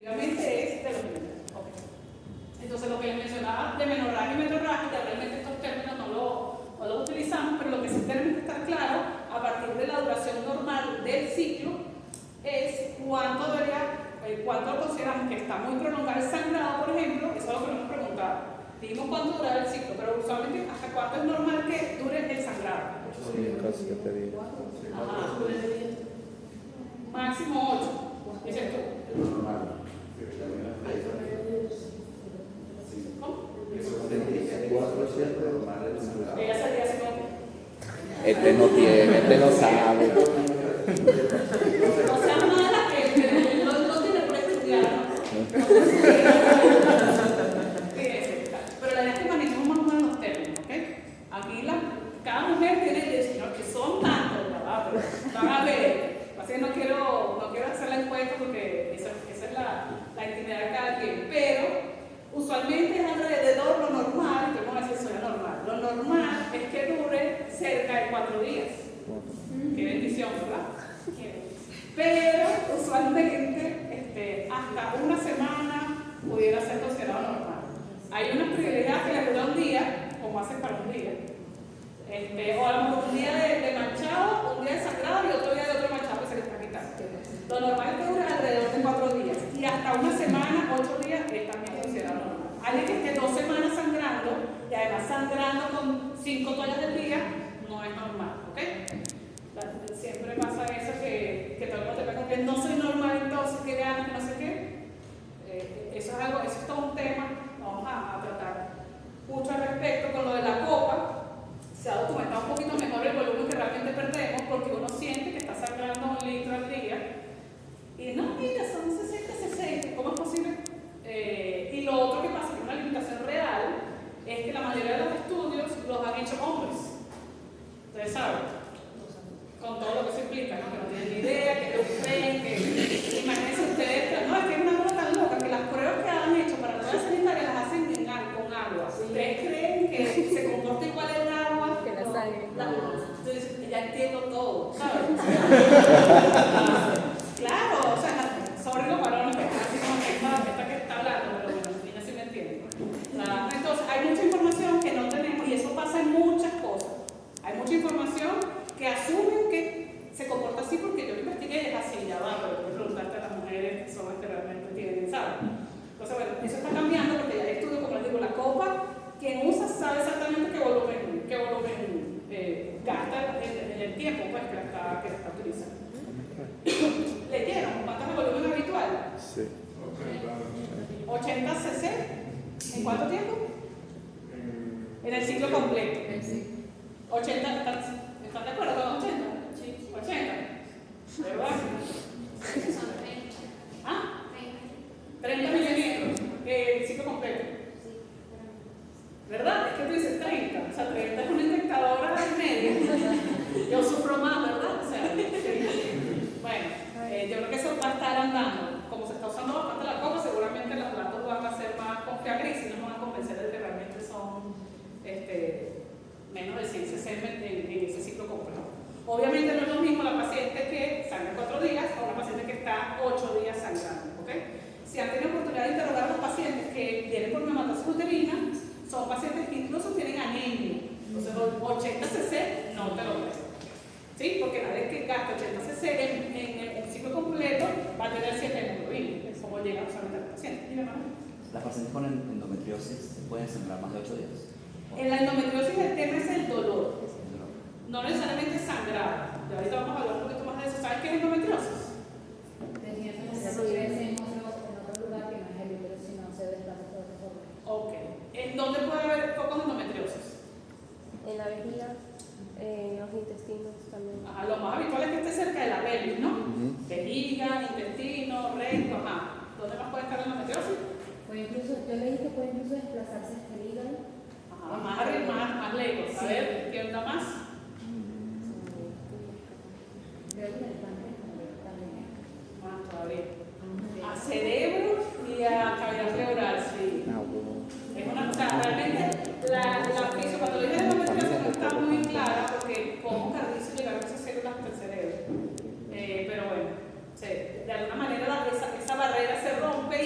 Obviamente es de los niños. Okay. Entonces lo que les mencionaba de menorragia y metrorragia, realmente estos términos no los utilizamos, pero lo que sí tenemos que estar claro a partir de la duración normal del ciclo es cuánto consideramos que está muy prolongado el sangrado, por ejemplo. Eso es lo que nos hemos preguntado. Dijimos cuánto dura el ciclo, pero usualmente hasta cuánto es normal que dure el sangrado. 5 a 7 días. Máximo 8. Dices tú. ¿Cómo? Ella sería así como. Este no sabe. No sea mala que no tiene por estudiar. Pero la idea es que manejemos más o menos los términos, ¿ok? Aquí cada mujer tiene 19, que son tantos, ¿verdad? Pero van a ver. Así que no quiero hacer la encuesta porque esa es la intimidad de cada quien. Pero usualmente es alrededor lo normal, que vamos a decir soy normal. Lo normal es que dure cerca de 4 días. Qué bendición, ¿verdad? Pero usualmente hasta una semana pudiera ser considerado normal. Hay unas prioridades que les dura un día, como hacen para un día. O a lo mejor un día de manchado, un día de sangrado y otro día de otro manchado que se le está quitando. Lo normal es que dure alrededor de 4 días. Y hasta una semana, 8 días es también considerado normal. Alguien que esté 2 semanas sangrando y además sangrando con 5 toallas del día, no es normal, ¿ok? Siempre pasa eso que todo el mundo te pregunta que no soy normal, entonces que ganas, no sé qué. Eso es todo un tema. Vamos a tratar mucho al respecto. Con lo de la copa se ha documentado un poquito mejor el volumen que realmente perdemos, porque uno siente que está sangrando 1 litro al día y no, mira, son 60. ¿Cómo es posible? Y lo otro que pasa, que es una limitación real, es que la mayoría de los estudios los han hecho hombres. Ustedes saben, con todo lo que se implica, ¿no? Que no tienen ni idea, que no creen, que imagínense ustedes, no, es que es una cosa tan loca, que las pruebas que han hecho para todas las sanitarias las hacen con agua. ¿Ustedes creen que se comporta igual el agua? Que la sangre. Entonces, ya entiendo todo, ¿sabes? Claro, o sea, sobre los varones, así como que esta que está hablando, pero bueno, las niñas sí me entienden. Entonces, hay mucha información que no tenemos, y eso pasa en muchas cosas. Hay mucha información que asumen que se comporta así porque yo lo investigué y es así, ya va, pero quiero preguntarte a las mujeres que son las que realmente tienen, ¿sabes? Entonces, bueno, eso está cambiando porque ya hay estudios, como les digo, la copa, quien usa sabe exactamente qué volumen gasta en el tiempo pues, que la está utilizando. ¿Leyeron cuánto es el volumen habitual? Sí. 80 cc. ¿En cuánto tiempo? En el ciclo completo. 80, ¿están de acuerdo con 80? Sí. 80. ¿Verdad? ¿Ah? 30 mililitros. El ciclo completo. ¿Verdad? Es que tú dices 30. O sea, 30 es una inyectadora y media. Yo sufro más, ¿verdad? O sea, bueno, yo creo que eso va a estar andando. Como se está usando bastante la copa, seguramente los datos van a ser más confiables y si nos van a convencer de que realmente son menos de 100 cc en ese ciclo completo. Obviamente no es lo mismo la paciente que sangra 4 días a una paciente que está 8 días sangrando, ¿ok? Si han tenido oportunidad de interrogar a los pacientes que vienen por neumatosis uterina, son pacientes que incluso tienen anemia. Entonces, 80 cc no te lo creo. ¿Sí? Porque nadie que gaste 80 cc en el ciclo completo va a tener 7 hemoglobina. Es como llegan solamente los pacientes. ¿Sí, ¿Las pacientes con endometriosis pueden sangrar más de 8 días? En la endometriosis el tema es el dolor. No necesariamente sangrar. Y ahorita vamos a hablar un poquito más de eso. ¿Saben qué es endometriosis? Ok. ¿En dónde puede haber focos de endometriosis? En la vejiga, en los intestinos también. Ajá, lo más habitual es que esté cerca de la pelvis, ¿no? Vejiga, intestino, recto, ajá. ¿Dónde más puede estar la endometriosis? Pues incluso, yo leí que puede incluso desplazarse hasta el hígado. Ajá, más lejos. A ver, ¿qué onda más? Creo que el páncreas también. Más todavía. A cerebro y a cavidad pleural, sí. Es una, o sea, realmente la fisiopatología de la endometriosis no está muy clara porque cómo cardizo llegaron esas células hasta el cerebro. Pero bueno, de alguna manera esa barrera se rompe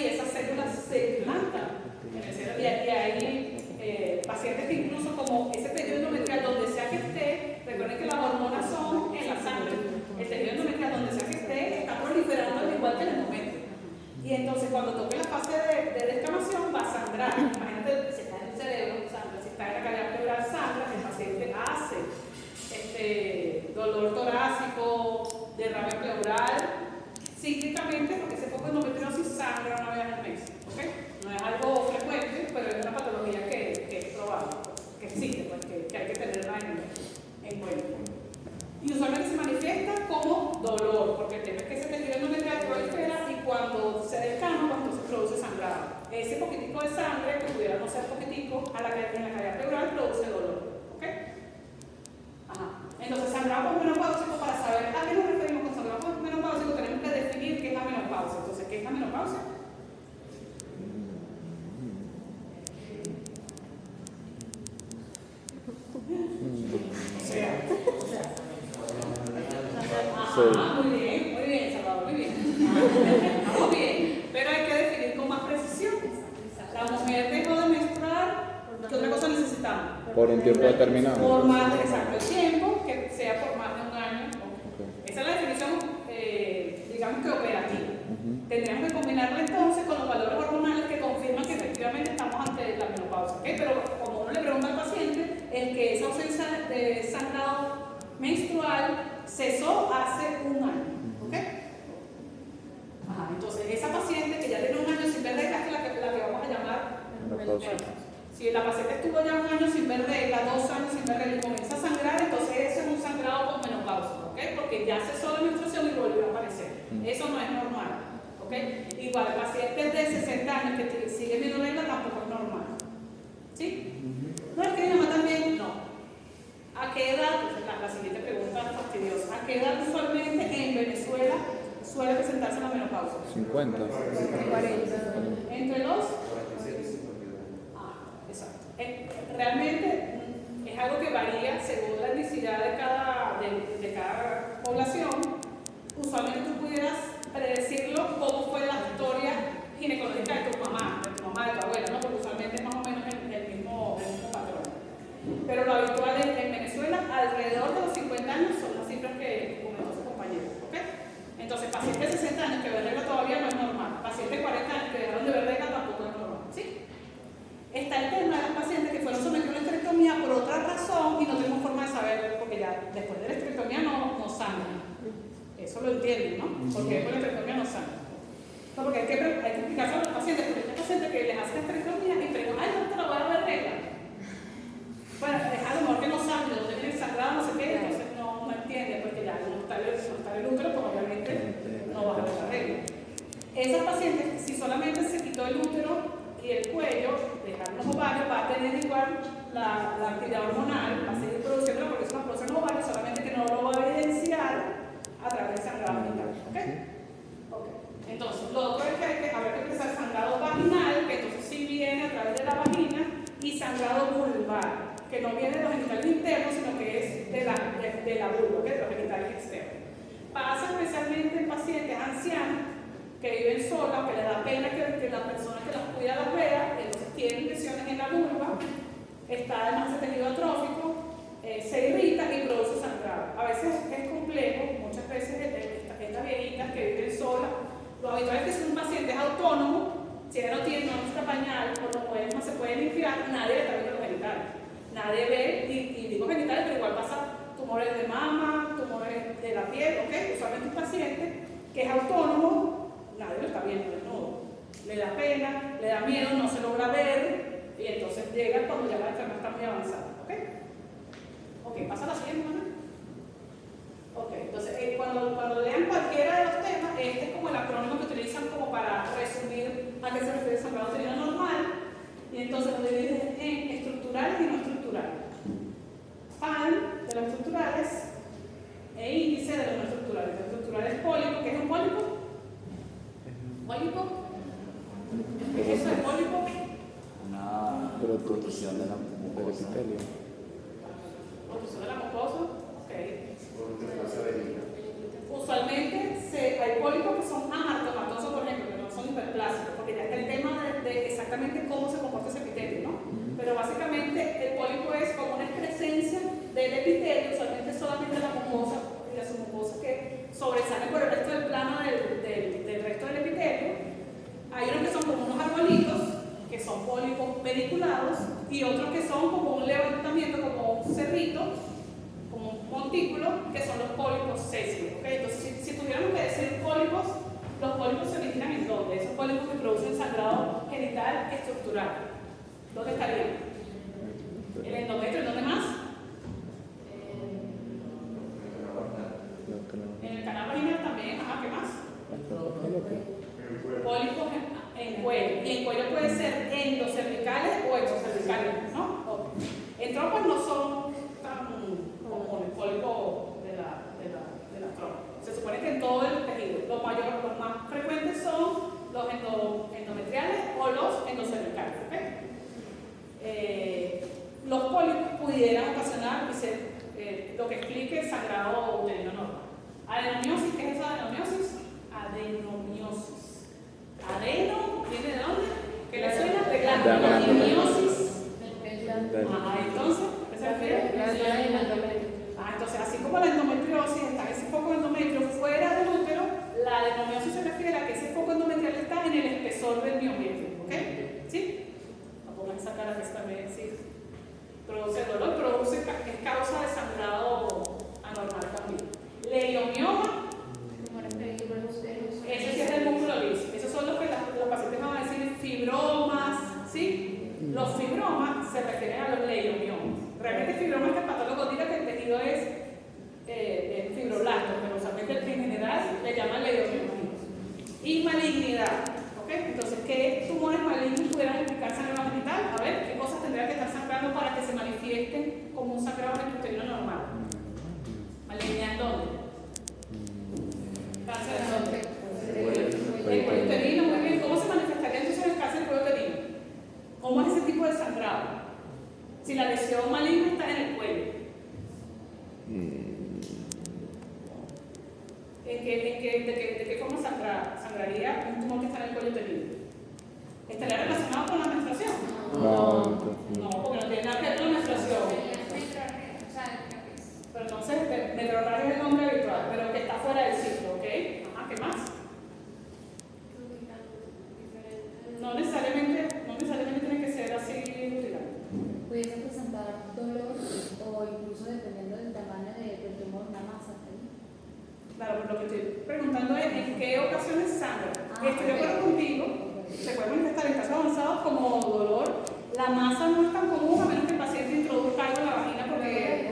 Y entonces cuando toque la fase de descamación va a sangrar. Imagínate, si está en el cerebro, sangra, si está en la cavidad pleural, sangra, el paciente hace dolor torácico, derrame pleural, cíclicamente, porque ese foco de endometriosis sangra una vez al mes. ¿Okay? No es algo frecuente, pero es una patología que es probable, que existe, pues, que hay que tenerla en cuenta. Y usualmente se manifiesta como dolor, porque el tema es que se te tira endometrial prolifera y cuando se descama, pues entonces produce sangrado. Ese poquitico de sangre, que pudiera no ser poquitico, en la cavidad pleural produce dolor. ¿Ok? Ajá. Entonces, sangrado posmenopáusico, para saber a qué nos referimos con sangrado posmenopáusico, tenemos que definir qué es la menopausia. Entonces, ¿qué es la menopausia? Muy bien, Salvador, muy bien. Estamos bien, pero hay que definir con más precisión. La mujer dejó de menstruar, ¿qué otra cosa necesitamos? Por un tiempo determinado. Por más, exacto, el tiempo, que sea por más de un año. Okay. Esa es la definición, digamos que operativa. Tendríamos que combinarla entonces con los valores hormonales que confirman que efectivamente estamos ante la menopausia. ¿Okay? Pero como uno le pregunta al paciente, es que esa ausencia de sangrado menstrual cesó hace un año. ¿Ok? Ajá, entonces esa paciente que ya tiene un año sin ver reglas, que es la que vamos a llamar menopausia. Si la paciente estuvo ya un año sin ver regla, 2 años sin ver regla y comienza a sangrar, entonces eso es un sangrado con menopausia. ¿Ok? Porque ya cesó la menstruación y volvió a aparecer. Eso no es normal. ¿Ok? Igual, pacientes de 60 años que siguen viendo regla tampoco es normal. ¿Sí? ¿No es que mi mamá también? No. ¿A qué edad? La siguiente pregunta fastidiosa. ¿A qué edad usualmente en Venezuela suele presentarse la menopausia? 50. 40. ¿Entre los? Exacto. Realmente es algo que varía según la etnicidad de cada población. Usualmente tú pudieras predecirlo cómo fue la historia ginecológica de tu mamá, de tu abuela, ¿no? Porque usualmente es más o menos el mismo patrón. Pero lo habitual en Venezuela, alrededor de los 50 años, son las cifras que comentó su compañero. ¿Ok? Entonces, pacientes de 60 años que ver regla todavía no es normal. Pacientes de 40 años que dejaron de ver regla tampoco es normal. ¿Sí? Está el tema de los pacientes que fueron sometidos a una esterectomía por otra razón y no tenemos forma de saberlo, porque ya después de la esterectomía no sangran. Eso lo entienden, ¿no? Porque después de la esterectomía no sangran. No, porque hay que explicarse a los pacientes, porque hay pacientes que les hacen esterectomía y preguntan, ay, ¿dónde te lo voy a ver regla? Bueno, es a lo mejor que no saben de dónde viene el sangrado, no sé qué, entonces no entienden, porque ya no está el útero, pues obviamente no va a ver la regla. Esas pacientes, si solamente se quitó el útero y el cuello, dejaron los ovarios, va a tener igual la actividad hormonal, va a seguir produciendo porque es una producción ovario, solamente que no lo va a evidenciar a través del sangrado genital. ¿Ok? Entonces, lo otro es que hay que empezar sangrado vaginal, que entonces sí viene a través de la vagina, y sangrado vulvar, que no viene de los genitales internos, sino que es de la vulva, ¿okay? De los genitales externos. Pasa especialmente en pacientes ancianos que viven solas, que les da pena que la persona que las cuida las vea, entonces tienen lesiones en la vulva, está además el tejido atrófico, se irrita y produce sangrado. A veces es complejo, muchas veces estas viejitas que viven solas, lo habitual es que si un paciente es autónomo, si ella no necesita pañal o no se puede limpiar, nadie le está viendo los genitales. Nadie ve, y digo genitales, pero igual pasa tumores de mama, tumores de la piel, ¿ok? Usualmente un paciente que es autónomo, nadie lo está viendo desnudo. Le da pena, le da miedo, no se logra ver, y entonces llega cuando ya la enfermedad está muy avanzada, ¿ok? Ok, pasa la siguiente, ¿no? Ok, entonces cuando lean cualquiera de los temas, este es como el acrónimo que utilizan como para resumir a qué se refiere el sangrado uterino normal, y entonces lo dividen en estructurales y no estructurales. PAN de los estructurales e índice de los no estructurales. Los estructurales pólipo, ¿qué es un pólipo? ¿Pólipo? ¿Qué es eso de pólipo? Una protrusión de la mucosa. Protrusión de la mucosa. Ok. Usualmente hay pólipos que son amartomatosos, por ejemplo, que no son hiperplásticos, porque ya está el tema de exactamente cómo se comporta ese epitelio, ¿no? Pero básicamente el pólipo es como una excrescencia del epitelio, usualmente solamente la mucosa y la submucosa que sobresalen por el resto del plano del resto del epitelio, y otros que son como un levantamiento, como un cerrito, como un montículo, que son los pólipos sésicos. ¿Okay? Entonces, si tuviéramos que decir pólipos, los pólipos se originan en dónde? Esos pólipos que producen sangrado genital estructural. ¿Dónde estarían? ¿El endometrio? ¿Dónde más? En el canal vaginal también. Ajá, ¿qué más? Pólipos en cuello. Y en cuello puede ser endocervicales o exocervicales, ¿no? En trompas no son tan comunes, pólipos de la trompa. Se supone que en todo el tejido. Los más frecuentes son los endometriales o los endocervicales. ¿Okay? Los pólipos pudieran ocasionar lo que explique sangrado uterino normal. Adenomiosis, ¿qué es esa adenomiosis? Adenomiosis. Adeno, ¿viene de dónde? ¿Qué le suena? De glándula. Adenomiosis. Entonces, ¿qué se refiere? Entonces, así como la endometriosis está ese foco endometrio fuera del útero, la adenomiosis se refiere a que ese foco endometrial está en el espesor del miometrio. ¿Ok? ¿Sí? No pongan esa cara que también existe. Produce dolor, es causa de sangrado anormal también. Leiomioma, ese sí es del músculo liso. Esos son los que los pacientes van a decir fibromas, ¿sí? Los fibromas se refieren a los leiomiomas. Realmente fibromas es que el patólogo diga que el tejido es fibroblasto, pero usualmente en general le llaman leiomiomas. Y malignidad, ¿ok? Entonces, ¿qué tumores malignos pudieran explicar sangrado genital? A ver, ¿qué cosas tendría que estar sangrando para que se manifiesten como un sangrado uterino normal? ¿Malignidad en dónde? ¿Cáncer en dónde? El cuello uterino, muy bien. ¿Cómo se manifestaría entonces el cáncer del cuello uterino? ¿Cómo es ese tipo de sangrado? Si la lesión maligna está en el cuello. ¿De qué forma sangraría un tumor que está en el cuello uterino? ¿Estaría relacionado con la menstruación? No, porque no tiene nada que ver con la menstruación. Pero entonces, metrorragia es el nombre habitual, pero que está fuera del ciclo, ¿ok? Ajá, ¿qué más? No necesariamente tiene que ser así urinante. Pudiese presentar dolor o incluso dependiendo del tamaño del tumor, una masa. Claro, pero lo que estoy preguntando es en qué ocasiones sangra. Estoy de acuerdo contigo, se puede manifestar en casos avanzados como dolor. La masa no es tan común a menos que el paciente introduzca algo en la vagina porque...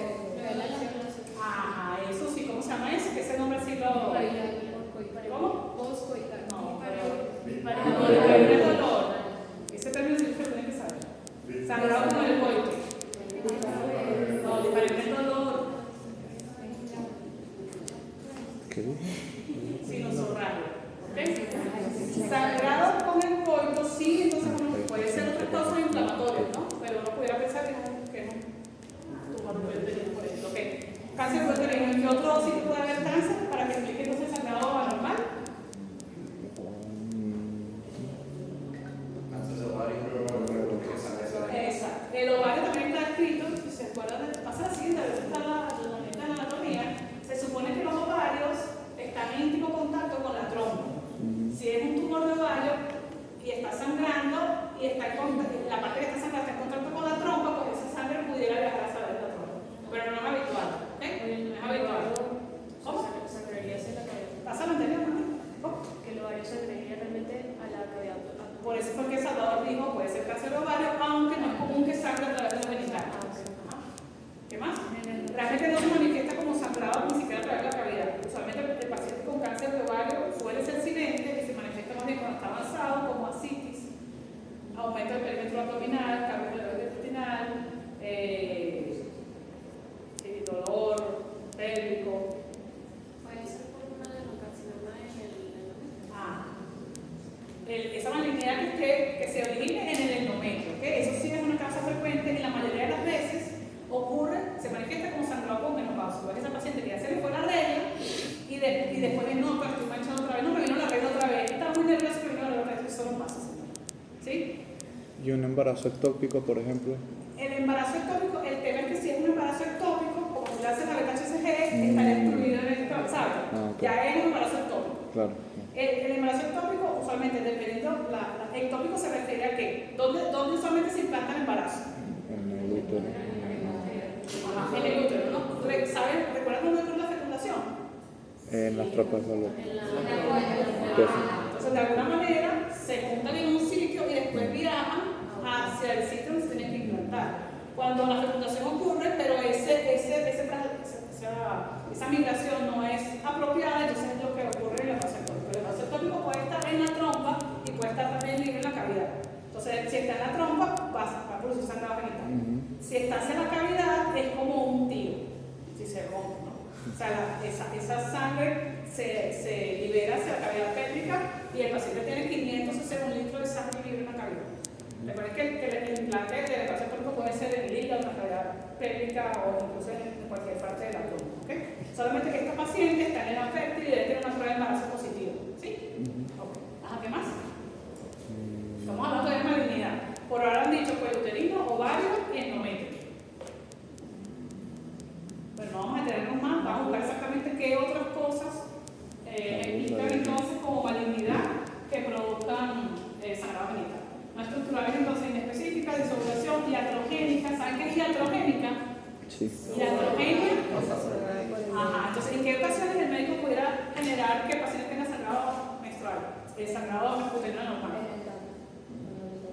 eso sí, ¿cómo se llama eso? Que ese nombre sí lo... ¿Cómo? No, pero el dolor. Ese término sí se tiene que saber. Sangrado como el coito. No, diferente dolor. ¿Qué dijo? Sinusorragia. ¿Ok? Sangrado con el coito, sí, entonces puede ser otra causa inflamatoria, ¿no? Pero uno pudiera pensar que es un tumor uterino, por ejemplo. ¿Okay? Cáncer uterino, ¿en qué otro sitio puede haber cáncer para que explique entonces el sangrado anormal? Exacto. El ovario también está escrito, si se acuerdan, pasa así, a veces está la anatomía. Se supone que los ovarios están en íntimo contacto con la trompa. Si es un tumor de ovario y está sangrando y la parte que está sangrando está en contacto con la trompa, pues esa sangre pudiera viajar a través de la trompa. Pero no es habitual. ¿Okay? No es habitual. ¿Cómo? ¿Vas a mantener? ¿Cómo? Que el ovario se agregaría realmente a la cavidad. Por eso fue que Salvador dijo, puede ser cáncer de ovario, aunque no es común que sangre a través de los genitales. ¿Qué más? Realmente no se manifiesta como sangrado ni siquiera a través de la cavidad. Usualmente el paciente con cáncer de ovario suele ser silente, que se manifiesta más bien cuando está avanzado, como ascitis, aumento del perímetro abdominal, cambio del labio intestinal, dolor pélvico. Puede ser por una adenocarcinoma en el endometrio. Esa malignidad que se origine en el endometrio, ¿okay? Eso sí es una causa frecuente y la mayoría de las veces se manifiesta como sangrado con menopausia. Es esa paciente que ya se le fue la regla y después viene, no, pero estoy manchando otra vez, no, me vino la regla otra vez, estaba muy nerviosa, pero vino la regla otra vez, eso no pasa, señor. ¿Sí? ¿Y un embarazo ectópico, por ejemplo? El embarazo ectópico, el tema es que si es un embarazo ectópico, como tú le haces la beta-HCG, estaría excluido en el ¿sabes? Okay. Ya es un embarazo ectópico. Claro. El embarazo ectópico, usualmente, dependiendo, ectópico se refiere a qué, ¿dónde usualmente se implanta el embarazo? útero. Ajá, en el útero, ¿no? ¿Sabes? ¿Recuerdas dónde ocurre la fecundación? En las tropas de valor. Entonces, de alguna manera, se juntan en un sitio y después viajan hacia el sitio donde se tienen que implantar. Cuando la fecundación ocurre, pero esa migración no es apropiada, entonces es lo que ocurre en el vaso ectópico. El vaso ectópico puede estar en la trompa y puede estar también libre en la cavidad. Entonces, si está en la trompa, va a producir sangrado genital. Si está hacia la cavidad, es como un tiro, si se rompe, ¿no? O sea, esa sangre se libera hacia la cavidad pélvica y el paciente tiene 561 litros de sangre libre en la cavidad. Recuerden que el implante del vaso ectópico puede ser en el hígado, en la cavidad pélvica o incluso en cualquier parte del abdomen, ¿okay? Solamente que esta paciente está en edad fértil y debe tener una prueba de embarazo positiva, ¿sí? Okay. Ajá, ¿qué más? Estamos hablando de malignidad. Por ahora han dicho cuello uterino, ovario y endometrio. Pero no vamos a detenernos más, vamos a buscar exactamente qué otras cosas implican entonces como malignidad que provocan sangrado genital. No estructurales entonces inespecíficas, disovulación, iatrogénica. ¿Saben qué es iatrogénica? Sí. Iatrogénica. Ajá, entonces ¿en qué ocasiones el médico pudiera generar que el paciente tenga sangrado menstrual? El sangrado uterino normal.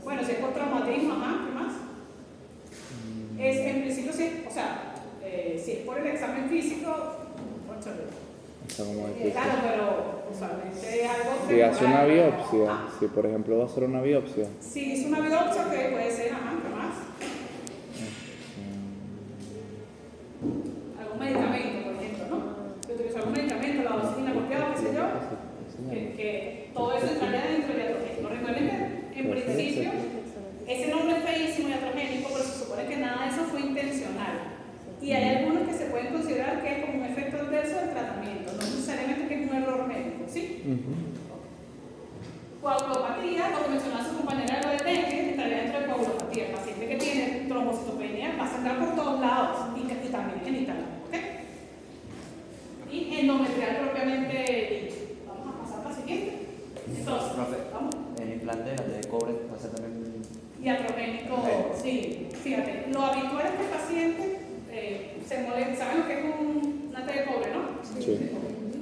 Bueno, si es por traumatismo, ajá, ¿qué más? Es, en principio, sí, o sea, si es por el examen físico, Está como difícil. claro, pero usualmente es algo Si hace una temporal. biopsia, Ah, si por ejemplo va a hacer una biopsia, si hizo una biopsia, que puede ser, ajá, ¿qué más? Algún medicamento, por ejemplo, ¿no? Si utilizó algún medicamento, la dosis inapropiada, qué sé yo, que todo eso entraría dentro del iatrogénico. Recuerden que, en principio, ese nombre es feísimo, iatrogénico, pero se supone que nada de eso fue intencional. Y hay algunos que se pueden considerar que es como un efecto adverso del tratamiento, no necesariamente que es un error médico, ¿sí? Coagulopatía, lo que mencionaba su compañera de lo de dengue, entraría dentro de coagulopatía. El paciente que tiene trombocitopenia va a sangrar por todos lados y también genital, ¿ok? Y endometrial propiamente dicho. Vamos a pasar a la siguiente. Entonces, Profe, vamos. el implante de cobre va a ser también. Iatrogénico, sí. Fíjate, lo habitual es que el paciente se molesta. ¿Saben lo que es un nate de cobre, no? sí.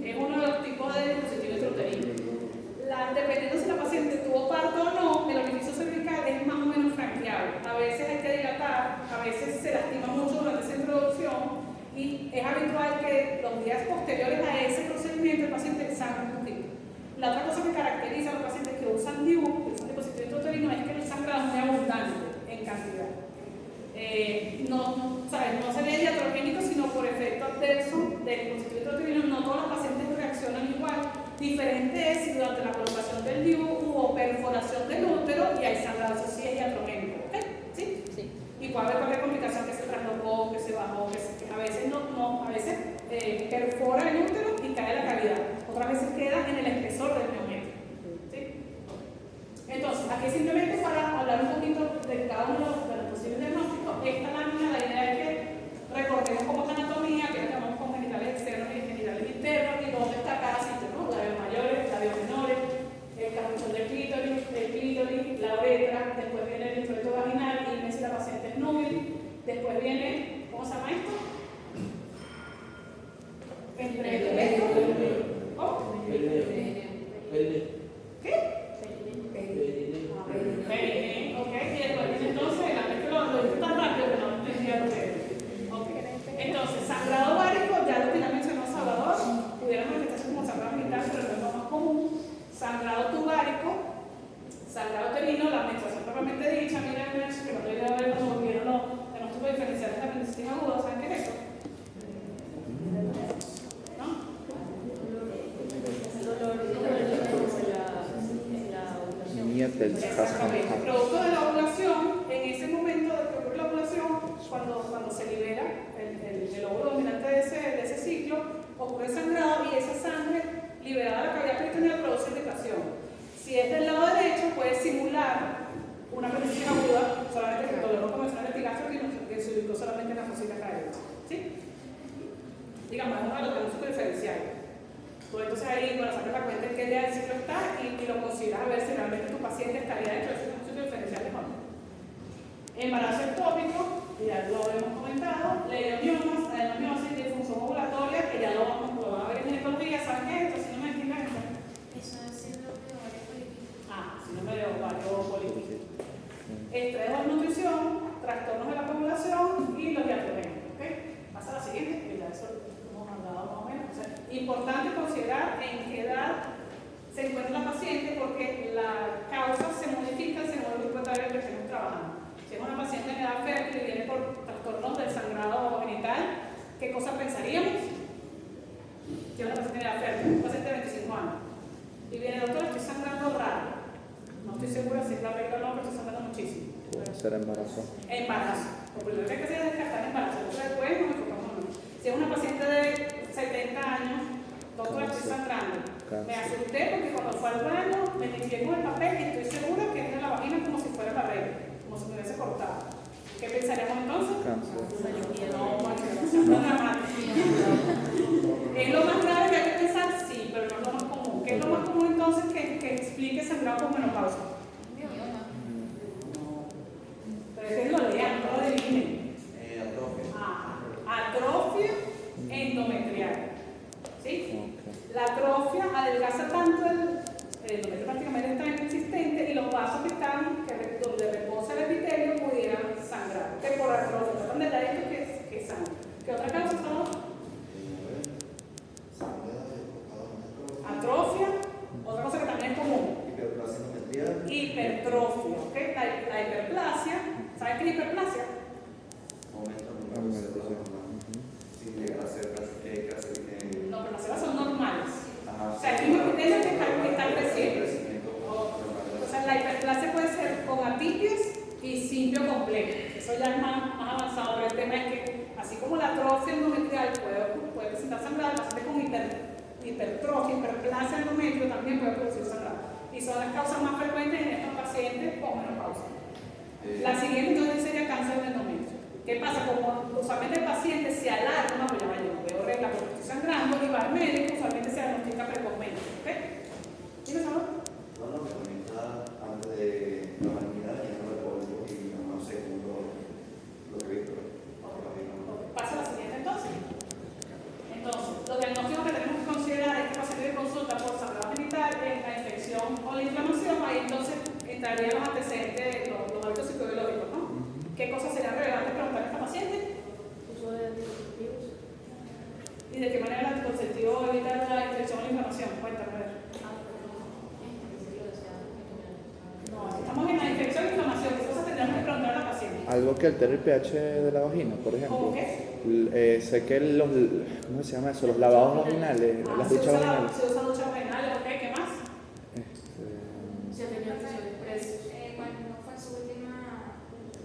Es uno de los tipos de dispositivos intrauterinos. Dependiendo si la paciente tuvo parto o no, el orificio cervical es más o menos franqueable. A veces hay que dilatar, a veces se lastima mucho durante esa introducción y es habitual que los días posteriores a ese procedimiento el paciente sangre un poquito. La otra cosa que caracteriza a los pacientes que usan DIU, que usan dispositivo intrauterino, es que el sangrado es muy abundante en cantidad. No sería diatrogénico, sino por efecto adverso del dispositivo intrauterino. No todos los pacientes reaccionan igual. Diferente es si durante la colocación del DIU hubo perforación del útero y hay sangrado, eso sí es iatrogénico. ¿Sí? Sí. Y puede haber cualquier complicación que se traslocó, que se bajó, que a veces a veces perfora el útero y cae en la cavidad. Otras veces queda en el espesor del neometrio. ¿Sí? Entonces, aquí simplemente para hablar un poquito de cada uno de los posibles diagnósticos, esta lámina, la idea es que recordemos cómo es la anatomía, que llamamos con genitales externos y genitales internos, y dónde está cada sitio, ¿no? Labios mayores, labios menores, el capuchón del clítoris, la uretra, después viene el introito vaginal, y si la paciente es núbil, después viene, ¿cómo se llama esto? ¿Cómo? ¿Qué? Perine, ok, y después viene entonces, la vez que lo hice tan rápido que no entendía lo que era. Entonces, sangrado ovárico, ya lo que ya mencionó Salvador, pudiera manifestarse como sangrado genital, pero no es lo más común. Sangrado tubárico, sangrado uterino, la menstruación propiamente dicha, miren, que cuando llegué a ver cuando vieron los diagnósticos diferenciales de apendicitis aguda, ¿saben qué es eso? ¿No? Producto de la ovulación, en ese momento de que ocurre la ovulación, cuando se libera el óvulo dominante de ese ciclo, ocurre sangrado y esa sangre liberada de la cavidad peritoneal produce irritación. Si es del lado derecho, puede simular una apendicitis aguda, solamente que el dolor no comenzó en el epigastrio que se ubicó solamente en la fosita acá derecha. ¿Sí? Digamos, es uno de los diagnósticos diferenciales. Tú entonces ahí, cuando sacas la cuenta en qué día del ciclo está y lo consideras a ver si realmente tu paciente estaría dentro de ese diagnóstico diferencial o no. Embarazo ectópico, y ya la regla no, pero estoy sangrando muchísimo. Puede ser embarazo. Embarazo. Lo primero que hay que hacer es descartar embarazo. Después nos enfocamos en eso. Si es una paciente de 70 años, doctora, estoy sangrando. Me asusté porque cuando fue al baño me limpié con el papel y estoy segura que es de la vagina como si fuera la regla, como si me hubiese cortado. ¿Qué pensaríamos entonces? Cáncer. No, no dramático. ¿Es lo más grave que hay que pensar? Sí, pero no es lo más común. ¿Qué es lo más común entonces que explique sangrado con menopausia? Pero es que lo lean, no lo adivinen. Atrofia endometrial. ¿Sí? La atrofia adelgaza tanto el endometrio prácticamente está inexistente y los vasos que están, donde reposa el epitelio, pudieran sangrar. Que por atrofia, tratan de dar esto que sangra. ¿Qué otra causa son? Atrofia, otra cosa que también es común. Hipertrofia, ¿ok? La hiperplasia, ¿saben qué es hiperplasia? No, pero las células son normales. O sea, el mismo epitelio que está creciendo. O sea, la hiperplasia puede ser con atipias y simplio completo. Eso ya es más avanzado, pero el tema es que, así como la atrofia endometrial puede presentar sangrado, la paciente con hipertrofia, hiperplasia endometrio también puede producir sangrado. Y son las causas más frecuentes en estos pacientes con menopausia. La siguiente entonces sería cáncer de endometrio. ¿Qué pasa? Como usualmente el paciente se alarga, no, pues ya yo no veo regla porque estoy sangrando y va al médico, usualmente se diagnostica precozmente. ¿Ok? ¿Tienes algo? No, me comenta antes de la maternidad lleno de polvo y no sé lo que he visto. Pasa a la siguiente entonces. Entonces, los diagnósticos que tenemos que considerar es que el paciente de consulta por sangrado genital es la infección o la inflamación, ahí entonces entrarían los antecedentes, los hábitos psicobiológicos, ¿no? ¿Qué cosas serían relevantes preguntar a esta paciente? Uso de anticonceptivos. ¿Y de qué manera el anticonceptivo evita la infección o la inflamación? Cuéntame, a ver. No, aquí estamos en la infección y inflamación. ¿Qué cosas tendríamos que preguntar a la paciente? Algo que altere el pH de la vagina, por ejemplo. ¿Cómo qué? Sé que ¿cómo se llama eso? Los lavados vaginales, las duchas vaginales. Se usan duchas vaginales, ¿ok? ¿Qué más? Se tenía infecciones previas. Cuando fue su última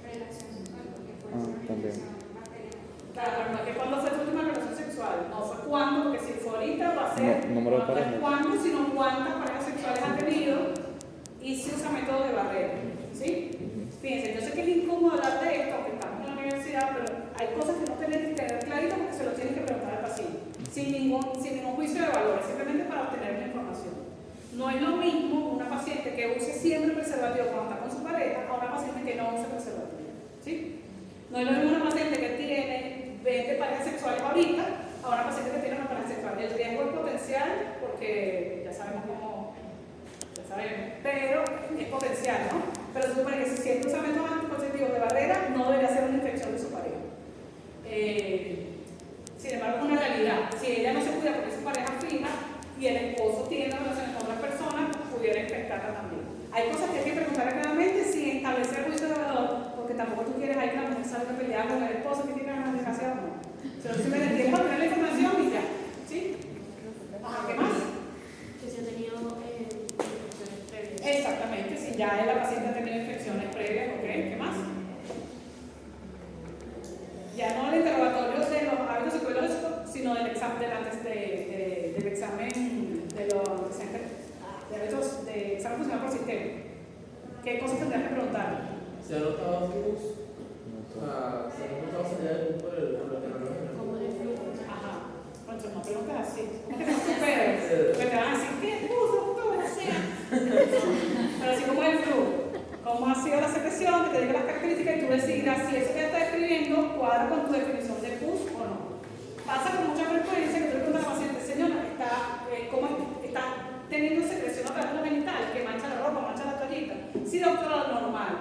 relación sexual, porque fue una también. infección bacteriana. Claro, pero no es que cuando fue tu última relación sexual. No fue cuándo, porque si fue ahorita va a ser. No, número de no es parejas. cuándo, sino cuántas parejas sexuales han tenido y si usa método de barrera. ¿Sí? Fíjense, yo sé que es incómodo hablar de esto, porque estamos en la universidad, pero hay cosas que no tienen que tener clarito porque se lo tienen que preguntar al paciente. Sin ningún juicio de valor, simplemente para obtener la información. No es lo mismo una paciente que use siempre preservativo cuando está con su pareja a una paciente que no use preservativo. ¿Sí? No es lo mismo una paciente que tiene 20 parejas sexuales ahorita a una paciente que tiene una pareja sexual. El riesgo es potencial porque ya sabemos cómo, ya sabemos, pero es potencial, ¿no? Pero se supone que si siempre usa métodos anticonceptivos de barrera, no debería ser una infección de su pareja. Sin embargo, es una realidad. Si ella no se cuida porque es su pareja fija y el esposo tiene relaciones con otras personas, pudiera infectarla también. Hay cosas que hay que preguntar claramente sin establecer juicio de valor, porque tampoco tú quieres ahí que la mujer salga a pelear con el esposo que tiene una desgracia o no. Se lo simplemente tienes que obtener la información y ya. ¿Sí? ¿Qué más? Que se ha tenido infecciones previas. Exactamente, si ya la paciente ha tenido infecciones previas, ¿ok? ¿Qué más? Ya no el interrogatorio de los hábitos psicológicos, sino del examen del examen de los hábitos de examen funcional por sistema. ¿Qué cosas tendrás que preguntar? ¿Se ha notado flujos? ¿Se ha notado señales por el terreno? Como de flujo. Ajá. Bueno, no preguntas así. No te preocupes. Porque te van a decir, ¿qué puso? ¿Cómo sea? Pero así como el flujo. ¿Cómo ha sido la secreción? Que te diga las características y tú decidas si eso que está escribiendo cuadra con tu definición de pus o no. Pasa con mucha frecuencia que tú le preguntas a la paciente, señora, ¿cómo está teniendo secreción a través de los genitales? Que mancha la ropa, mancha la toallita. Sí, doctora, lo normal.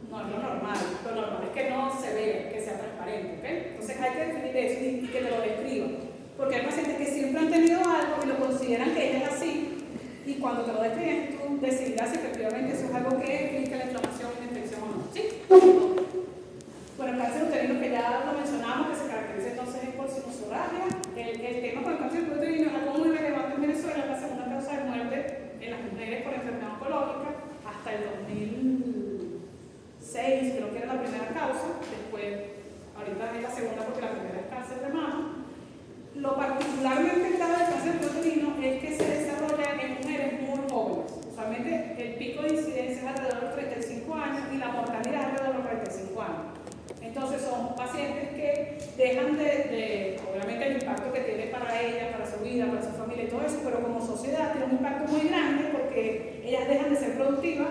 No es lo normal. Lo normal es que no se vea, que sea transparente. ¿Okay? Entonces hay que definir eso y que te lo describan. Porque hay pacientes que siempre han tenido algo y lo consideran que ella es así. Y cuando te lo describen, tú decidirás si efectivamente eso es algo que implica la inflamación y la infección o no. ¿Sí? Bueno, el cáncer uterino que ya lo mencionamos, que se caracteriza entonces por sinusoragia. El tema con el cáncer uterino es algo muy relevante en Venezuela, la segunda causa de muerte en las mujeres por enfermedad oncológica hasta el 2000. la primera causa, después, ahorita es la segunda porque la primera es cáncer de mama. Lo particularmente grave del cáncer uterino es que se desarrolla en mujeres muy jóvenes. Usualmente el pico de incidencia es alrededor de los 35 años y la mortalidad es alrededor de los 45 años. Entonces son pacientes que dejan obviamente el impacto que tiene para ellas, para su vida, para su familia y todo eso, pero como sociedad tiene un impacto muy grande porque ellas dejan de ser productivas,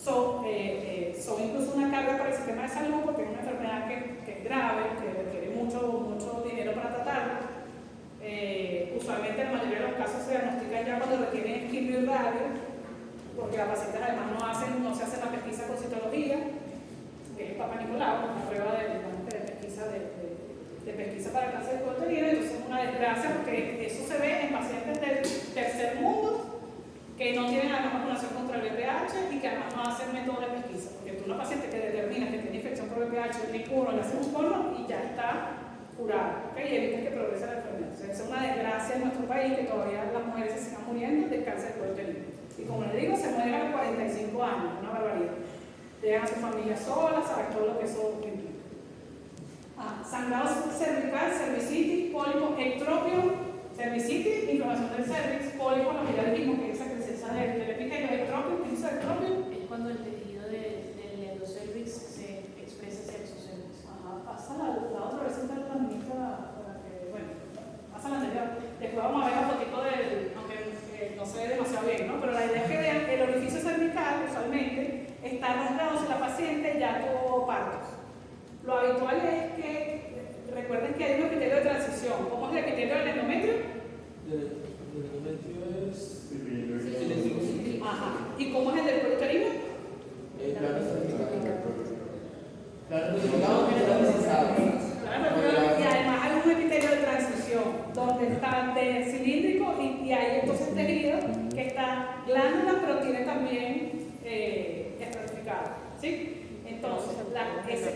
son incluso una carga para el sistema de salud porque es una enfermedad que es grave, que requiere mucho dinero para tratarla. Usualmente en la mayoría de los casos se diagnostican ya cuando requieren quimio y radio, porque las pacientes además no se hacen la pesquisa con citología, que es el Papa Nicolau, una prueba de pesquisa para el cáncer uterino. Entonces es una desgracia porque eso se ve en pacientes del tercer mundo que no tienen además vacunación contra el VPH y que además no hacen métodos de pesquisa, porque tú una paciente que determina que tiene infección por VPH, le cura, le hace un cono y ya está curada, ¿okay? Y evita que progrese la enfermedad. Entonces, es una desgracia en nuestro país que todavía las mujeres se sigan muriendo de cáncer uterino. Y como les digo, se mueren a los 45 años, una barbaridad. Dejan a su familia sola, sabes todo lo que eso implica. Sangrado cervical, cervicitis, pólipo, ectropio, cervicitis, inflamación del cervix, pólipo, la ya dijimos que esa presencia del epitelio, ectropio, ¿qué es ectropio? Es cuando el tejido del endocervix se expresa hacia el exocervix. Pasa la otra vez está la ministra para que, bueno, pasa la anterior. Después vamos a ver la fotito aunque no se ve demasiado bien, ¿no? Pero la idea es que vean el orificio cervical, usualmente, está rasgado si la paciente ya tuvo partos. Lo habitual es que, recuerden que hay un epitelio de transición. ¿Cómo es el epitelio del endometrio? El endometrio es Sí. Ajá. ¿Y cómo es el del cuello uterino? plano cervical. Plano cervical. Claro, y además hay un epitelio de transición, donde está de cilíndrico y hay entonces tejido que está glándula, pero tiene también estratificado, ¿sí? Entonces,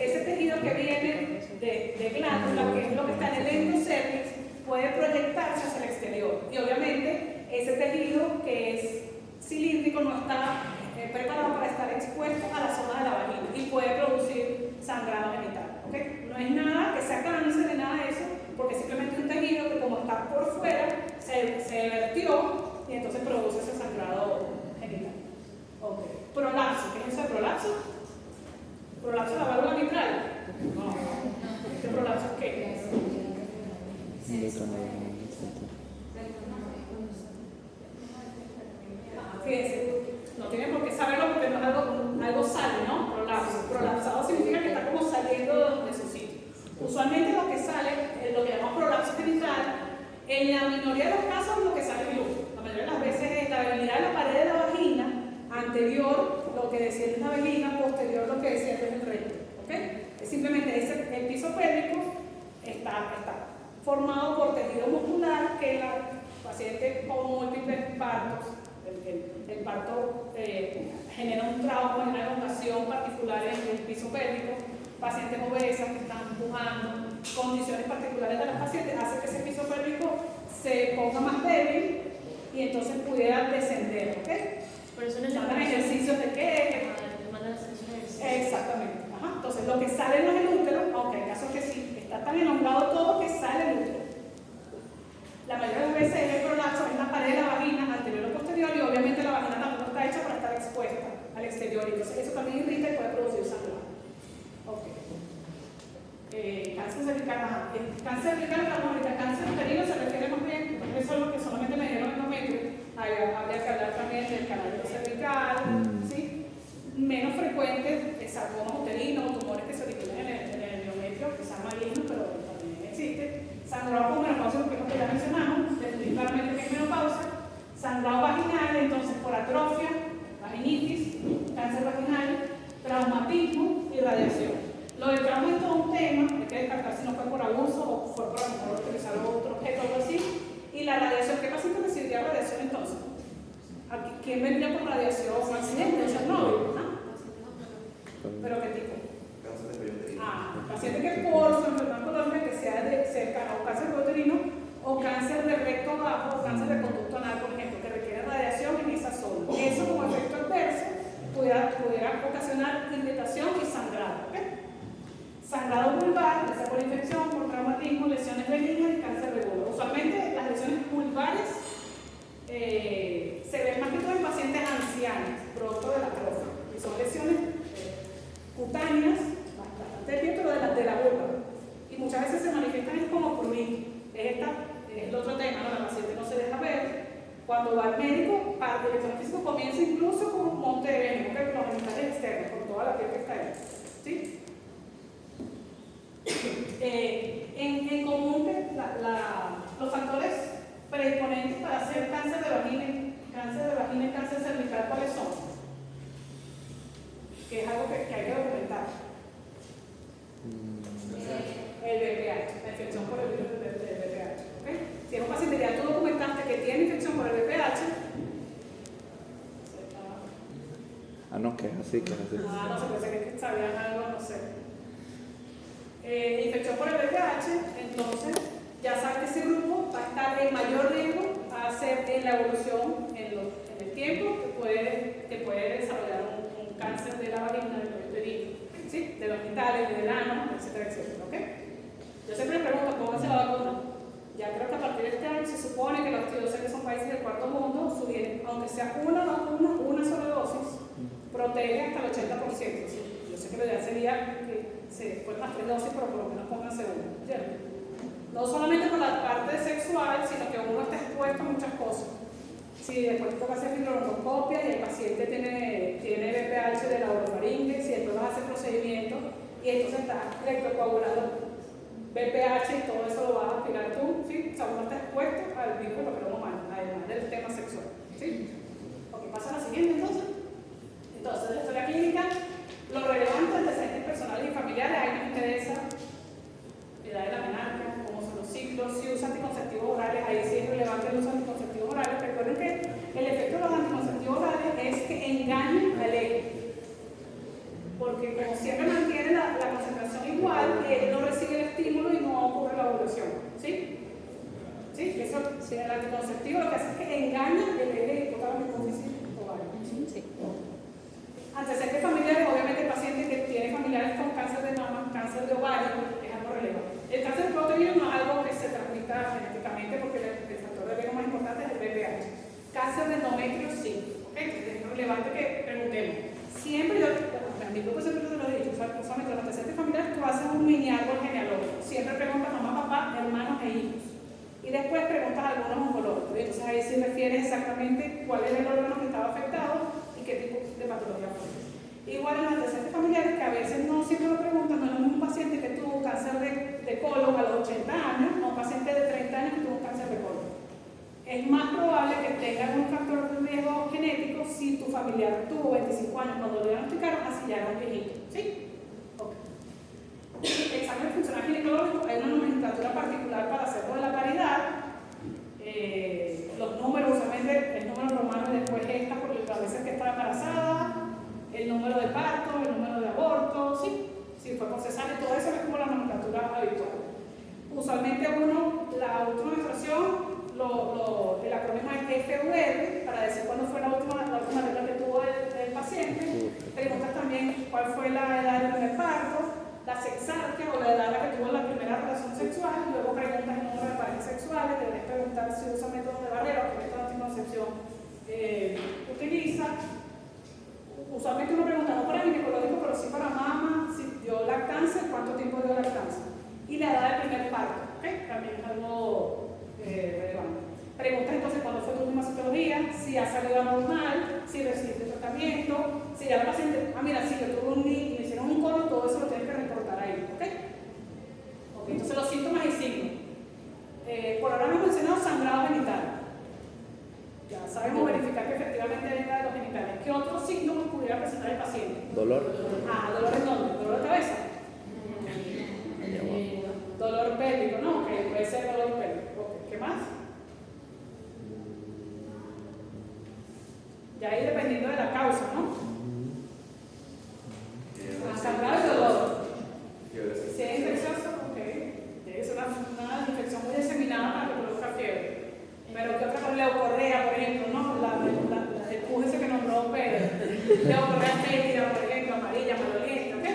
ese tejido que viene de glándula, que es lo que está en el endocervix, puede proyectarse hacia el exterior. Y obviamente, ese tejido que es cilíndrico no está preparado para estar expuesto a la zona de la vagina y puede producir sangrado genital. ¿Okay? No es nada que sea cáncer ni nada de eso, porque simplemente un tejido que como está por fuera se vertió y entonces produce ese sangrado genital. Okay. Prolapso, ¿qué es eso de prolapso? ¿Prolapso de la válvula mitral? No. ¿Este prolapso es qué? Fíjense, no tiene por qué saberlo porque no es algo sale, ¿no? Prolapso. Prolapsado significa que está como saliendo de su sitio. Usualmente lo que sale, lo que llamamos prolapso genital, en la minoría de los casos lo que sale es el útero. La mayoría de las veces es la debilidad de la pared de la vagina anterior, lo que desciende en la vagina, posterior, lo que desciende en el recto. ¿Okay? Es simplemente el piso pélvico está formado por tejido muscular que la paciente con múltiples partos, el parto genera un trauma y una elongación particular en el piso pélvico, pacientes obesas que están empujando, condiciones particulares de las pacientes, hace que ese piso pélvico se ponga más débil y entonces pudiera descender, ¿ok? Por eso mandan ejercicios de qué. Exactamente. Ajá. Entonces lo que sale no es el útero, aunque hay casos que sí, está tan elongado todo que sale el útero. La mayoría de las veces el prolapso es la pared de la vagina anterior o posterior y obviamente la vagina tampoco está hecha para estar expuesta al exterior, entonces eso también irrita y puede producir sangrado. Okay. Cáncer cervical, cáncer cervical, cáncer uterino se refiere más bien, eso es lo que solamente me dieron endometrio, habría que hablar también del canal cervical, ¿sí? Menos frecuentes, sarcomas uterinos, tumores que se originan en el endometrio, que sean malignos, pero también existe. Sangrado con menopausia, que es lo que ya mencionamos, definir claramente que es menopausia. Sangrado vaginal, entonces por atrofia, vaginitis, cáncer vaginal, traumatismo y radiación. Lo del trauma es todo un tema, hay que descartar si no fue por abuso o fue por a lo mejor utilizar otro objeto o algo así. Y la radiación, ¿qué paciente recibiría radiación entonces? ¿Quién vendría por radiación? ¿Un accidente? ¿Chernobyl? ¿Pero qué tipo? Cáncer de cuello uterino. Paciente que por su enfermedad oncológica que sea cercana o cáncer uterino o cáncer de recto bajo o cáncer de conducto anal, por ejemplo, que requiere radiación en esa zona. Eso como efecto adverso pudiera ocasionar irritación y sangrado. ¿Okay? sangrado vulvar, ya sea por infección, por traumatismo, lesiones benignas y cáncer de vulva. Usualmente las lesiones vulvares se ven más que todo en pacientes ancianos, producto de la atrofia, y son lesiones cutáneas, bastante bien, pero de la vulva. Y muchas veces se manifiestan como prurito. Es el otro tema, ¿no? La paciente no se deja ver. Cuando va al médico, parte del examen físico comienza incluso con un monte de veneno, con los genitales externos, con toda la piel que está ahí. ¿Sí? En común, los factores predisponentes para hacer cáncer de vagina y cáncer cervical, ¿cuáles son? Que es algo que hay que documentar. El VPH, la infección por el virus del VPH. ¿Okay? Si es un paciente ya tú documentaste que tiene infección por el VPH, no, que es así, que es así. no sé, pensé que sabían algo, no sé. Infección por el VPH, entonces ya sabes que ese grupo va a estar en mayor riesgo a hacer en la evolución en el tiempo que puede desarrollar un cáncer de la vagina, del cuello uterino, ¿sí? De los genitales, del ano, etcétera, etcétera. ¿Okay? Yo siempre me pregunto, pónganse la vacuna. Ya creo que a partir de este año se supone que los estudios que son países del cuarto mundo, aunque sea una vacuna, una sola dosis, protege hasta el 80%. ¿Sí? Yo sé que lo ideal sería que se fueran las 3 dosis, pero por lo menos pónganse una. ¿Cierto? No solamente por la parte sexual, sino que uno está expuesto a muchas cosas. Si después te toca hacer fibroscopia y el paciente tiene VPH de la orofaringe, si después vas a hacer procedimientos y entonces está rectocoagulado VPH y todo eso lo vas a aspirar tú, ¿sí? O sea, uno está expuesto al virus del papiloma humano, además del tema sexual, ¿sí? Ok, pasa a la siguiente entonces. Entonces, de la historia clínica, lo relevante, antecedentes personales y familiares, ahí nos interesa edad de la menarca, cómo son los ciclos, si usa anticonceptivos orales, ahí sí es relevante el uso de anticonceptivos orales. Recuerden que el efecto de los anticonceptivos orales es que engañan al eje. Porque como siempre mantiene la concentración igual, no recibe el estímulo y no ocurre la ovulación. ¿Sí? ¿Sí? Eso, el anticonceptivo lo que hace es que engaña el eje hipotálamo hipófisis ovario. Sí. Antecedentes familiares, obviamente el paciente que tiene familiares con cáncer de mama, cáncer de ovario, es algo relevante. El cáncer de cuello uterino no es algo que se transmita genéticamente porque el factor de riesgo más importante es el VPH. Cáncer de endometrio sí. ¿Okay? Es relevante que preguntemos. Siempre a mi grupo siempre se lo he dicho, usualmente los antecedentes familiares tú haces un mini árbol genealógico. Siempre preguntas mamá, papá, hermanos e hijos. Y después preguntas a algunos oncológicos. Entonces ahí sí refieres exactamente cuál es el órgano que estaba afectado y qué tipo de patología fue. Igual en los antecedentes familiares, que a veces no siempre lo preguntan, no es un paciente que tuvo cáncer de colon a los 80 años o un paciente de 30 años que tuvo cáncer de colon. Es más probable que tenga algún factor de riesgo genético si tu familiar tuvo 25 años cuando lo diagnosticaron, así ya era un viejito. ¿Sí? Okay. Examen funcional ginecológico, hay una nomenclatura particular para hacerlo de la paridad. Los números, usualmente el número romano y después esta, porque a veces que está embarazada, el número de parto, el número de aborto, ¿sí? Si fue por cesárea, todo eso es como la nomenclatura habitual. Usualmente la última menstruación, el acrónimo es FUR, para decir cuándo fue la última regla que tuvo el paciente. Preguntas también cuál fue la edad del primer parto, la sexarquia o la edad a la que tuvo la primera relación sexual. Luego preguntas el número de parejas sexuales, debes preguntar si usa métodos de barrera o qué método de anticoncepción utiliza. Usualmente uno pregunta no para ginecológico, pero sí para mama, si dio lactancia, cuánto tiempo dio lactancia. Y la edad del primer parto, ¿okay? También es algo relevante. Preguntas entonces cuándo fue tu última citología, si ha salido anormal, si recibiste tratamiento, si ya la paciente, mira, si yo tuve un niño y me hicieron un colo, todo eso lo tienes que reportar ahí, ¿ok? Entonces los síntomas y signos. Por ahora hemos mencionado sangrado genital. Ya sabemos verificar que efectivamente hay de los genitales. ¿Qué otros síntomas pudiera presentar el paciente? Dolor. ¿Dolor en dónde? ¿Dolor de cabeza? Dolor pélvico, ¿no? Ok, puede ser dolor pélvico. Okay. ¿Qué más? Ya ahí dependiendo de la causa, ¿no? Sangrado y dolor. Si es infeccioso, ok. Es una infección muy diseminada para que produzca fiebre. Pero ¿qué otra cosa? Leucorrea, por ejemplo, ¿no? El pus ese que nombró Pérez. Leucorrea fétida, por ejemplo, amarilla, maloliente, ¿ok?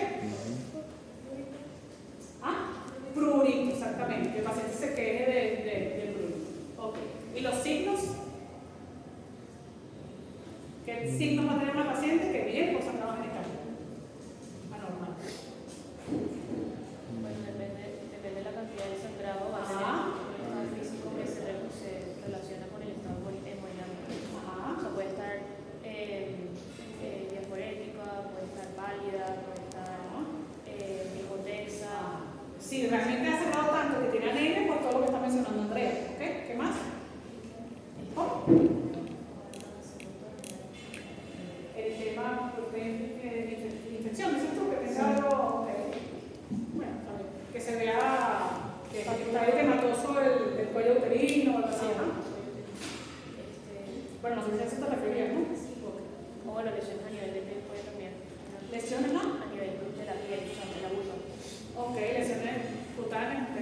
si realmente ha cerrado tanto que tiene anemia por todo lo que está mencionando Andrea. ¿Ok? ¿Qué más? ¿Oh? El tema de infección, dices tú, que tenga algo, bueno, que se vea que está edematoso el cuello uterino o algo así, ¿no? Bueno, no sé si a eso te referías, ¿no? O bueno, lesiones a nivel de piel puede también. ¿Lesiones, no? A nivel de la piel, o sea, del abuso. Ok, lesiones cutáneas, ok.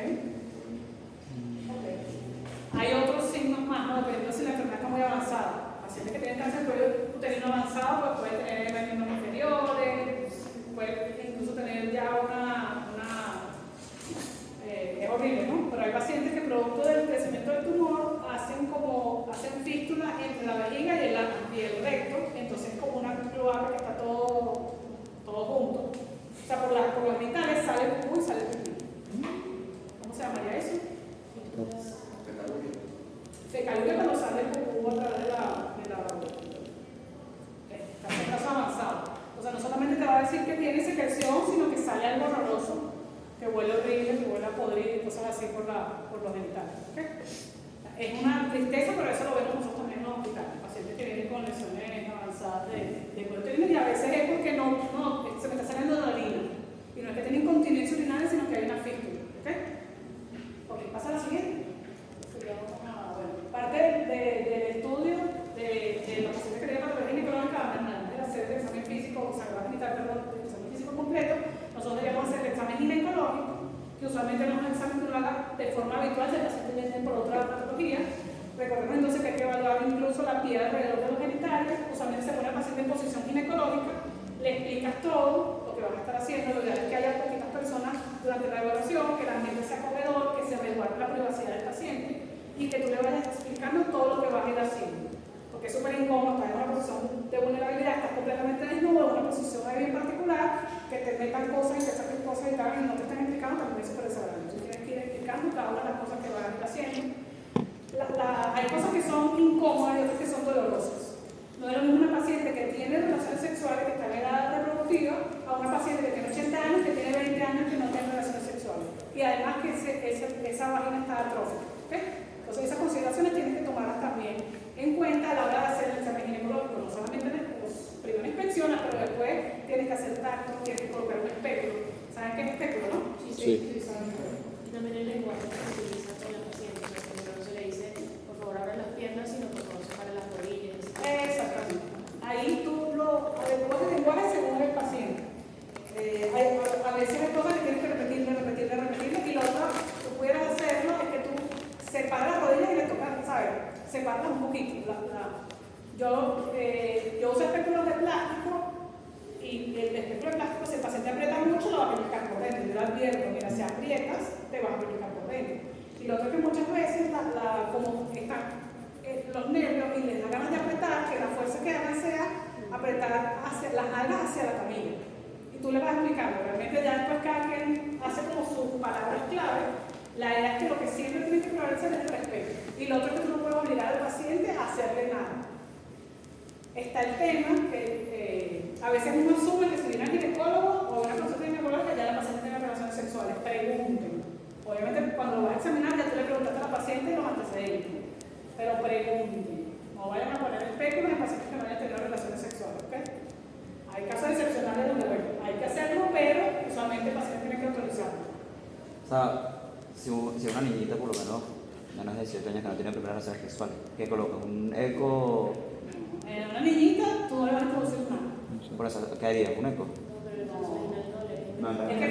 Hay otros signos más, ¿no? Dependiendo si la enfermedad está muy avanzada. Pacientes que tienen cáncer de cuello uterino avanzado, pues pueden tener miembros inferiores, puede incluso tener ya es horrible, ¿no? Pero hay pacientes que producto del crecimiento del tumor hacen fístulas entre la vejiga y el recto, entonces es como una cloaca que está todo junto. O sea, por los genitales sale el pupú y sale el pipí. ¿Cómo se llamaría eso? Fecaluria cuando sale el pupú a través de la caso avanzado. O sea, no solamente te va a decir que tiene secreción, sino que sale algo horroroso, que huele horrible, que huele a podrido y cosas así por los genitales. ¿Okay? Es una tristeza, pero eso lo vemos nosotros también en los hospitales. Pacientes que vienen con lesiones avanzadas de cuello uterino, y a veces es porque se me está saliendo de la orina. Y no es que tienen incontinencia urinaria, sino que hay una fístula. ¿Okay? Ok, pasa a la siguiente. Parte del estudio de los pacientes que tienen patología ginecológica, además de hacer el examen físico, el examen físico completo, nosotros debemos hacer el examen ginecológico, que usualmente no es un examen que uno haga de forma habitual, si el paciente viene por otra patología. Recordemos entonces que hay que evaluar incluso la piel alrededor de los genitales. Usualmente se pone al paciente en posición ginecológica, le explicas todo lo que vas a estar haciendo. Lo ideal es que haya poquitas personas durante la evaluación, que el ambiente sea acogedor, que se resguarde la privacidad del paciente y que tú le vayas explicando todo lo que vas a ir haciendo. Porque es súper incómodo estar en una posición de vulnerabilidad, estás completamente desnudo, en una posición ahí bien particular, que te metan cosas y te saquen cosas y tal, y no te están explicando, también es súper desagradable. Entonces tienes que ir explicando cada una de las cosas que vas a ir haciendo. Hay cosas que son incómodas y otras que son dolorosas. No es lo mismo una paciente que tiene relaciones sexuales, que está en edad reproductiva, a una paciente que tiene 80 años, que tiene 20 años, que no tiene relaciones sexuales. Y además que esa vagina está atrófica. ¿Okay? Entonces esas consideraciones tienes que tomarlas también en cuenta a la hora de hacer el examen ginecológico. No solamente primero inspeccionas, pero después tienes que hacer tacto, tienes que colocar un espéculo. ¿Saben qué es espéculo, no? Sí. Y también el lenguaje que se utiliza con la paciente, o sea, que no se le dice, por favor, abra las piernas, sino por favor, separe las rodillas. Exactamente. Ahí tú lo adecuas el lenguaje según el paciente. A veces hay cosas que tienes que repetirle, y lo otro, tú pudieras hacerlo, es que tú separas las rodillas y le tocas, ¿sabes? Separarlas un poquito. Yo uso espéculos de plástico, y el espéculo de plástico, si el paciente aprieta mucho, lo va a pellizcar por dentro. Yo le advierto, mira, si aprietas, te vas a pellizcar por dentro. Y lo otro es que muchas veces, como están los nervios y les da ganas de apretar, que la fuerza que hagan sea apretar hacia las nalgas hacia la camilla. Y tú le vas explicando, realmente ya después cada quien hace como sus palabras clave. La idea es que lo que siempre tiene que prevalecer es el respeto. Y lo otro es que tú no puedes obligar al paciente a hacerle nada. Está el tema que a veces uno asume que si viene al ginecólogo o a una consulta ginecológica ya la paciente tiene relaciones sexuales. Pregunten. Obviamente cuando vas a examinar ya tú le preguntaste a la paciente los antecedentes. Pero pregunten. No vayan a poner espéculos en pacientes que no hayan tenido relaciones sexuales. ¿Okay? Hay casos excepcionales donde, bueno, hay que hacerlo, pero usualmente el paciente tiene que autorizarlo. O sea, si una niñita por lo menos menos de 17 años que no tiene primeras relaciones sexuales, ¿qué colocan? ¿Un eco? Una niñita, tú no le vas a introducir nada. Por eso, ¿qué haría? ¿Un eco? No, pero el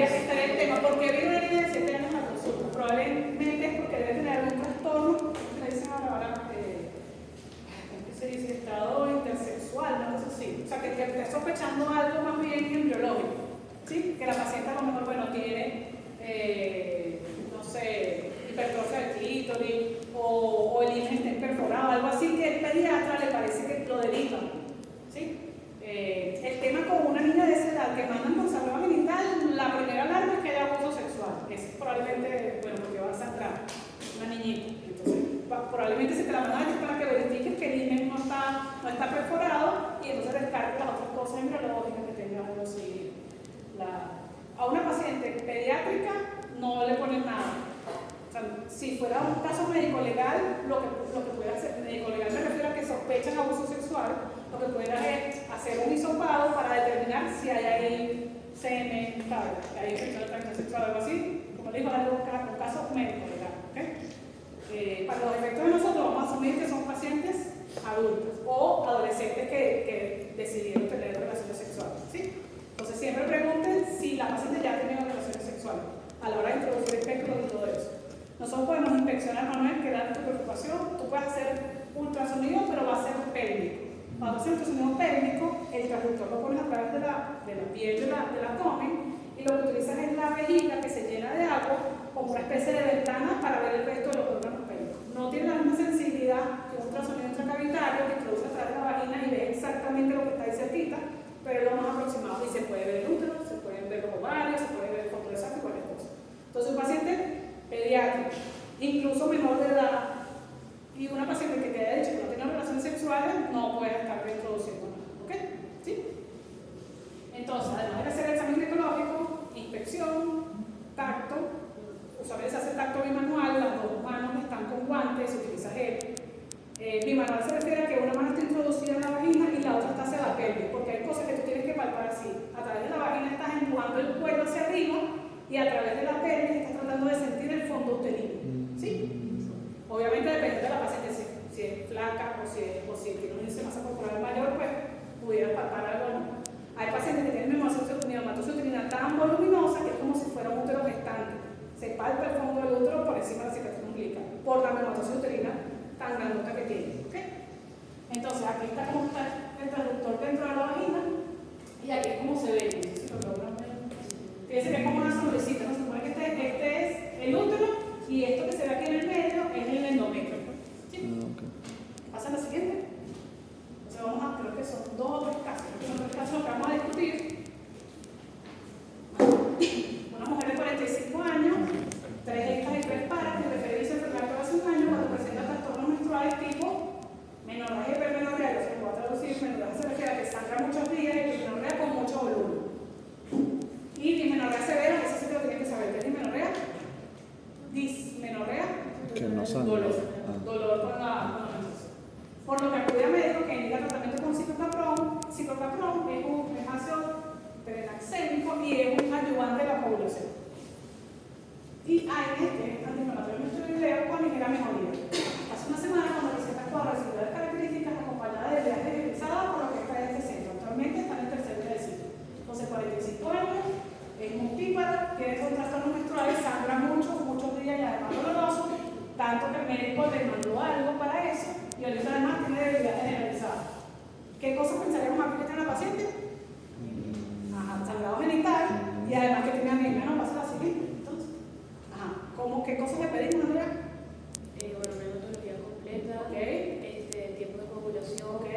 Es que estaría el tema, ¿por qué viene una niña de 7 años a la consulta? Probablemente es porque debe tener algún trastorno, que le dicen ahora, ¿cómo se dice? Estado intersexual, una cosa así. O sea, que esté sospechando algo más bien embriológico, ¿sí? Que la paciente a lo mejor, bueno, tiene, no sé, hipertrofia del clítoris, o el INE está perforado, algo así que el pediatra le parece que lo delita, ¿sí? El tema con una niña de esa edad que mandan con salud genital, la primera alarma es que haya abuso sexual. Es probablemente, bueno, porque va a sangrar una niñita. Entonces, probablemente se te la mandan es para que verifiques que el INE no está perforado y entonces descartes las otras cosas embriológicas que tenga algo así. A una paciente pediátrica semen, ¿sabes? Que hay infección de transmisión sexual o algo así, como le dijo, un caso médico, ¿verdad? ¿Okay? Para los efectos de nosotros vamos a asumir que son pacientes adultos o adolescentes que decidieron tener relaciones sexuales, ¿sí? Entonces siempre pregunten si la paciente ya ha tenido relaciones sexuales a la hora de introducir espectro y todo eso. Nosotros podemos inspeccionar, Manuel, que da tu preocupación, tú puedes hacer ultrasonido, pero va a ser pélvico. Cuando haces ultrasonido pélvico, el transductor lo pones a través de la piel del abdomen y lo que utilizas es la vejiga que se llena de agua como una especie de ventana para ver el resto de los órganos pélvicos. No tiene la misma sensibilidad que un ultrasonido intracavitario que introduce a través de la vagina y ve exactamente lo que está ahí cerquita, pero es lo más aproximado y se puede ver el útero, se pueden ver los ovarios, se puede ver el fondo de saco y cualquier cosa. Entonces un paciente pediátrico, incluso menor de edad, y una paciente que te haya dicho que no tiene relaciones sexuales no puede estar reintroduciendo nada, ¿ok? ¿Sí? Entonces, además de hacer el examen ginecológico, inspección, tacto, usualmente se hace tacto bimanual, las dos manos están con guantes, se utiliza gel. Bimanual se refiere a que una mano está introducida en la vagina y la otra está hacia la pelvis, porque hay cosas que tú tienes que palpar así. A través de la vagina estás empujando el cuello hacia arriba y a través de la pelvis estás tratando de sentir el fondo uterino, ¿sí? Obviamente depende de la paciente, si es flaca o si tiene un índice de masa corporal mayor, pues pudiera palpar algo o no. Hay pacientes que tienen neumatosis uterina tan voluminosa que es como si fuera un útero gestante. Se palpa el fondo del útero por encima de la cicatriz umbilical, por la neumatosis uterina tan grandota que tiene. ¿Okay? Entonces aquí está como está el transductor dentro de la vagina y aquí es como se ve. No sé si lo logran ver. Fíjense que es como una sonrisita, ¿no? Se supone que este es el útero y esto que se ve aquí en el medio es el endometrio. ¿Sí? Okay. Pasa a la siguiente. Entonces vamos a, creo que son 2 o 3 casos. Son 3 casos que vamos a discutir. Una mujer de 45 años, 3 hijas y 3 paras, que prefiere irse a enfermar hace un año cuando presenta trastornos menstruales tipo menorrea y hipermenorrea. Yo se lo voy a traducir. Menorrea se refiere a que sangra muchos días y hipermenorrea con mucho volumen. Y dismenorrea severa, eso sí que lo tienen que saber. ¿Qué es dismenorrea? Dismenorrea. Que no sangra. Dolor con la menstruación. Por lo que acude a médico que indica tratamiento con ciprocaprón. Ciprocaprón es un ácido prenaxénico y es un ayudante de la coagulación. Y AINES, que es antiinflamatorio menstrual con ligera mejoría. Hace una semana, cuando la receta cuadra similares características acompañada de viajes realizadas por lo que está en este centro. Actualmente está en el tercer día del ciclo. Entonces, 45 años, es multípara, tiene esos trastornos menstruales, sangra muchos días y además doloroso, tanto que el médico le mandó algo para eso y ahorita además tiene debilidad generalizada. ¿Qué cosas pensaríamos aquí que tiene la paciente? Ajá, sangrado genital y además que tiene anemia, no pasa la siguiente. Entonces, ajá, ¿qué cosas le pedimos, Andrea? Bueno, una hematología completa, Ok. tiempo de coagulación, Ok.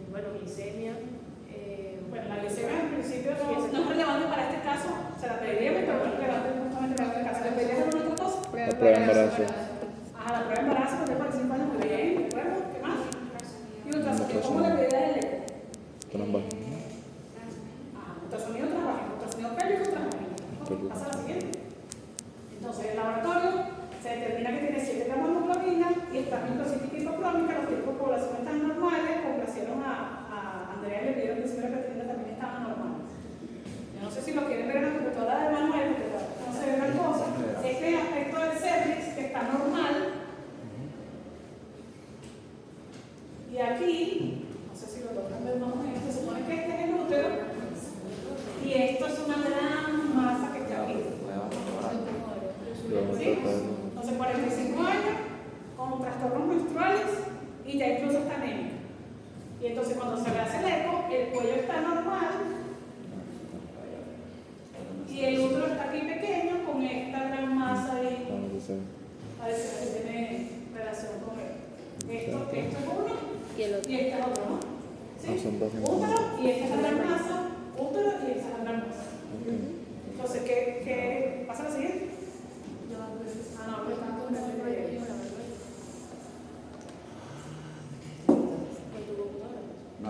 Bueno, glicemia. Bueno, la glicemia en principio no es relevante para este caso, se la pediríamos, pero no es relevante justamente para este caso. ¿Le pedirías alguna otra cosa? La prueba de embarazo. Ajá, la prueba de embarazo, porque para 5 años muy bien, ¿de acuerdo? ¿Qué más? Y ultrasonido, ¿cómo le pedirías el eco? Transvagina. Ajá, ultrasonido transvagina, ultrasonido pélvico transvagina. Pasa a la siguiente. Entonces, el laboratorio se determina que tiene 7 gramos de hemoglobina y está microcítica hipocrómica, los tipos de población están normales, complacieron a Andrea y le pidieron que la creatinina también estaba normal. Yo no sé si lo quieren ver en la computadora de Manuel, porque no se ve una cosa. Este aspecto del cervix que está normal. Y aquí, no sé si lo logran ver más o menos, se supone que este es el útero y esto es una gran masa que está aquí. ¿Sí? Entonces, 45 años, con trastornos menstruales y ya incluso está anémica. Y entonces, cuando se le hace el eco, el cuello está normal y el útero está aquí pequeño con esta gran masa ahí. A ver si tiene relación con él. Esto es uno Y el otro. y este es otro, ¿no? ¿Sí? Son dos Útero y esta es la gran masa, útero y esta es la gran masa. Okay. Entonces, ¿qué pasa a la siguiente? No, pero tanto no se puede. No. O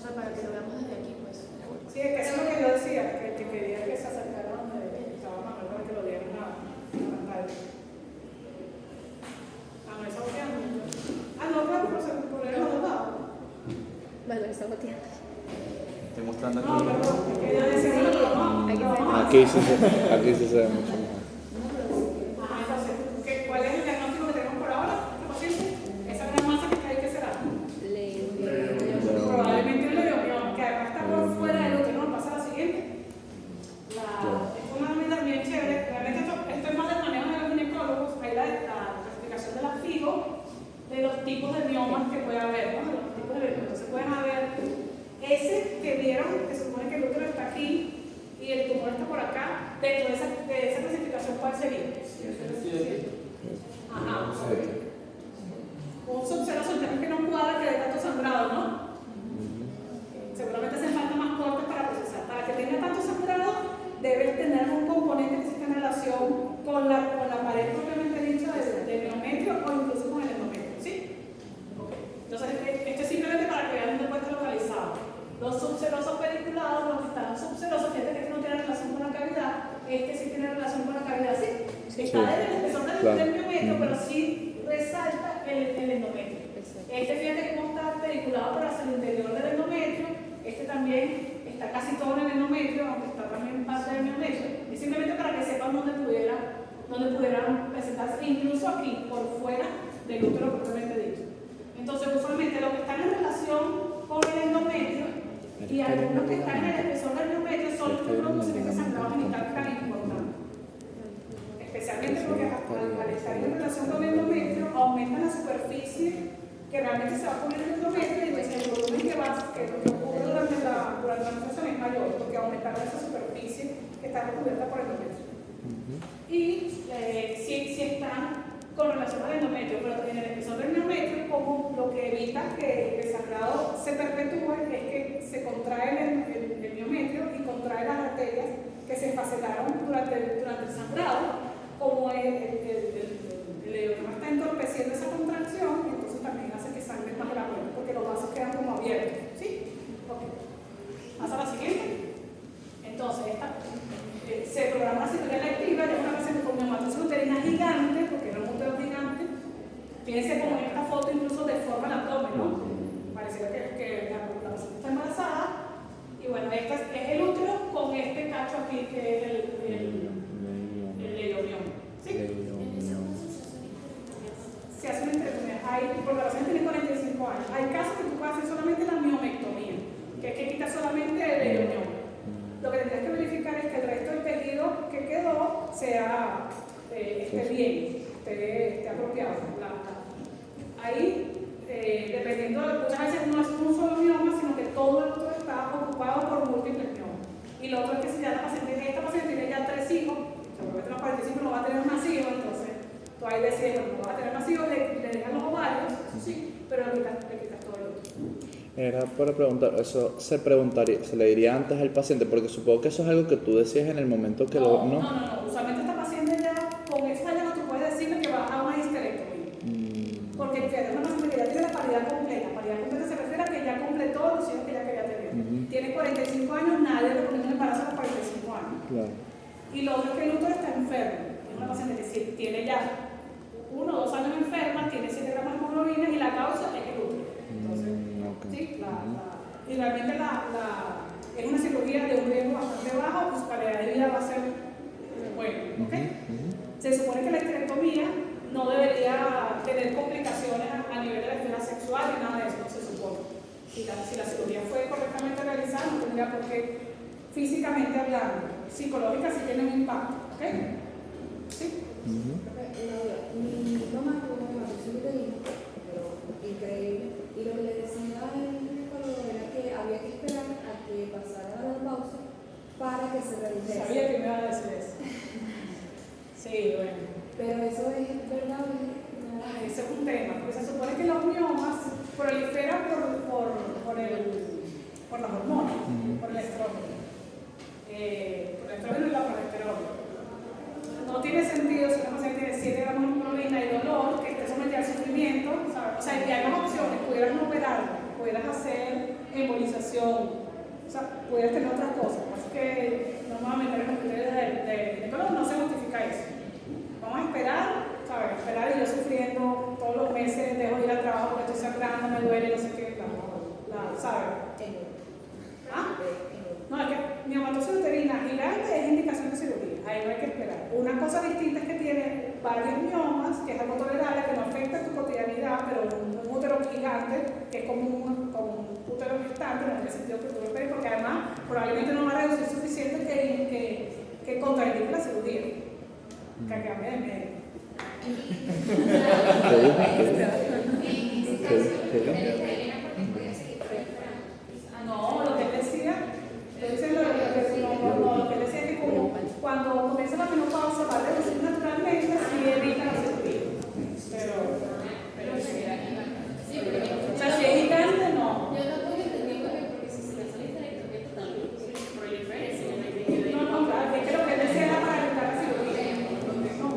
sea, para que lo veamos desde aquí, pues. Sí, es que eso es lo que yo decía, que quería que se acercara donde estaba Manuel para que lo vieran en la pantalla. No, está boteando. No, pero por eso no lo he dado. Vale, está boteando. Estoy mostrando aquí. No, perdón, que yo decía, no, pero no, Aquí sí se ve mucho mejor. Ajá, entonces, ¿cuál es el diagnóstico que tenemos por ahora? ¿Qué paciente? Esa gran masa que está ahí, ¿qué será? Probablemente un leiomioma, que además está por fuera del útero. ¿No? Pasa a la siguiente. Es una medida bien chévere. Realmente esto es más del manejo de los ginecólogos. Hay la clasificación de la FIGO, de los tipos de miomas que puede haber, ¿no? De los tipos de miomas. Entonces pueden haber ese que vieron, que se supone que el útero está aquí y el tumor está por acá. Dentro de esa clasificación, ¿cuál sería? Ajá. Un subseroso, tenemos que no cuadra que de tanto sangrado, ¿no? Seguramente hacen falta más cortes para procesar. Para que tenga tanto sangrado, debe tener un componente que esté en relación con la pared propiamente dicha del miometrio o incluso con el endometrio, ¿sí? Entonces, esto es simplemente para que vean dónde puede estar localizado. Los subserosos pediculados, los que están subserosos, fíjate que este no tiene relación con la cavidad, este sí tiene relación con la cavidad, ¿sí? Está en el espesor del miometrio, pero sí resalta el endometrio. Este fíjate cómo está pediculado por hacia el interior del endometrio. Este también está casi todo en el endometrio, aunque está también parte del miometrio. Es simplemente para que sepan dónde pudieran presentarse, incluso aquí, por fuera del útero propiamente dicho. Entonces, usualmente los que están en relación con el endometrio y algunos que están en el espesor del miometrio son los que producen ese sangrado genital tan importante. Especialmente porque al estar en relación con el endometrio aumenta la superficie que realmente se va a poner en el endometrio y entonces el volumen que ocurre durante la menstruación es mayor porque aumentará esa superficie que está recubierta por el endometrio. Y si están con relación al endometrio, pero en el espesor del miometrio, como lo que evita que el sangrado se perpetúe es que se contrae el miometrio y contrae las arterias que se facetaron durante el sangrado. Como el leiomioma está entorpeciendo esa contracción, entonces también hace que sangre más rápido, porque los vasos quedan como abiertos. ¿Sí? Ok. Pasa a la siguiente. Entonces, se programa una cirugía electiva, ya es una paciente con miomatosis uterina gigante, porque no es un útero gigante. Fíjense como en esta foto incluso deforma el abdomen, ¿no? Pareciera que la paciente está embarazada. Y bueno, este es el útero con este cacho aquí, que es el leiomioma. ¿Sí? Se hace una histerectomía. Porque la paciente tiene 45 años. Hay casos que tú puedes hacer solamente la miomectomía, que es que quita solamente el leiomioma. Lo que tendrías que verificar es que el resto del tejido que quedó esté bien, esté apropiado. Ahí, dependiendo, muchas veces no es un solo mioma, sino que todo el útero está ocupado por múltiples miomas. Y lo otro es que si ya esta paciente tiene ya 3 hijos, seguramente a los 45 no va a tener más hijos, entonces tú ahí decides, bueno, no va a tener más hijos, le dejan los ovarios, sí, pero le quitas todo el útero. Era para preguntar, eso se le diría antes al paciente, porque supongo que eso es algo que tú decías en el momento que No, usualmente esta paciente ya, con eso ya tú puedes decirle que va a una histerectomía. Porque fíjate, es una paciente que ya tiene la paridad completa. Paridad completa se refiere a que ya completó los hijos que ya quería tener. Tiene 45 años, nadie le recomienda un embarazo a los 45 años. Claro. Y lo otro es que el útero está enfermo. Es una paciente que si tiene ya 1 o 2 años enferma, tiene 7 gramos de hemoglobina y la causa es el útero. Entonces, sí, y realmente es una cirugía de un riesgo bastante bajo, pues su calidad de vida va a ser buena. ¿Okay? Se supone que la histerectomía no debería tener complicaciones a nivel de la esfera sexual y nada de eso, se supone. Si la cirugía fue correctamente realizada, no tendría por qué, físicamente hablando, psicológica sí tiene un impacto. ¿Ok? ¿Sí? Mi mamá tuvo una operación uterina, pero increíble. Y lo que le decía el ginecólogo era que había que esperar a que pasara la menopausia para que se redujera. Sabía que me iba a decir eso. Sí, bueno. Pero eso es verdad. Ese es un tema, porque se supone que los miomas proliferan por las hormonas, por el estrógeno. Por el estrógeno y la progesterona. No tiene sentido si una paciente tiene 7 gramos de hemoglobina y dolor, que esté sometida al sufrimiento, ¿sabes? O sea, y hay más opciones, pudieras no operar, pudieras hacer embolización, o sea, pudieras tener otras cosas. Así que normalmente en los criterios de ginecólogo no se justifica eso. Vamos a esperar, ¿sabes? Esperar y yo sufriendo todos los meses, dejo de ir al trabajo porque estoy sangrando, me duele, no sé qué, ¿sabes? ¿Ah? varios miomas, que es algo tolerable, que no afecta tu cotidianidad, pero un útero gigante, que es como un útero gestante, no en el sentido que tú lo ves, porque además probablemente no va a reducir suficiente que contraindique la cirugía. Que cambie de medio. No, lo que él decía, lo que él decía es que como cuando comienza la menopausa va a reducir naturalmente si evita la cirugía. Pero o sea, si es gigante, no. Yo tampoco entendí porque si se le sale directamente también proliferes. No, claro, es que lo que él decía era para evitar la cirugía. No.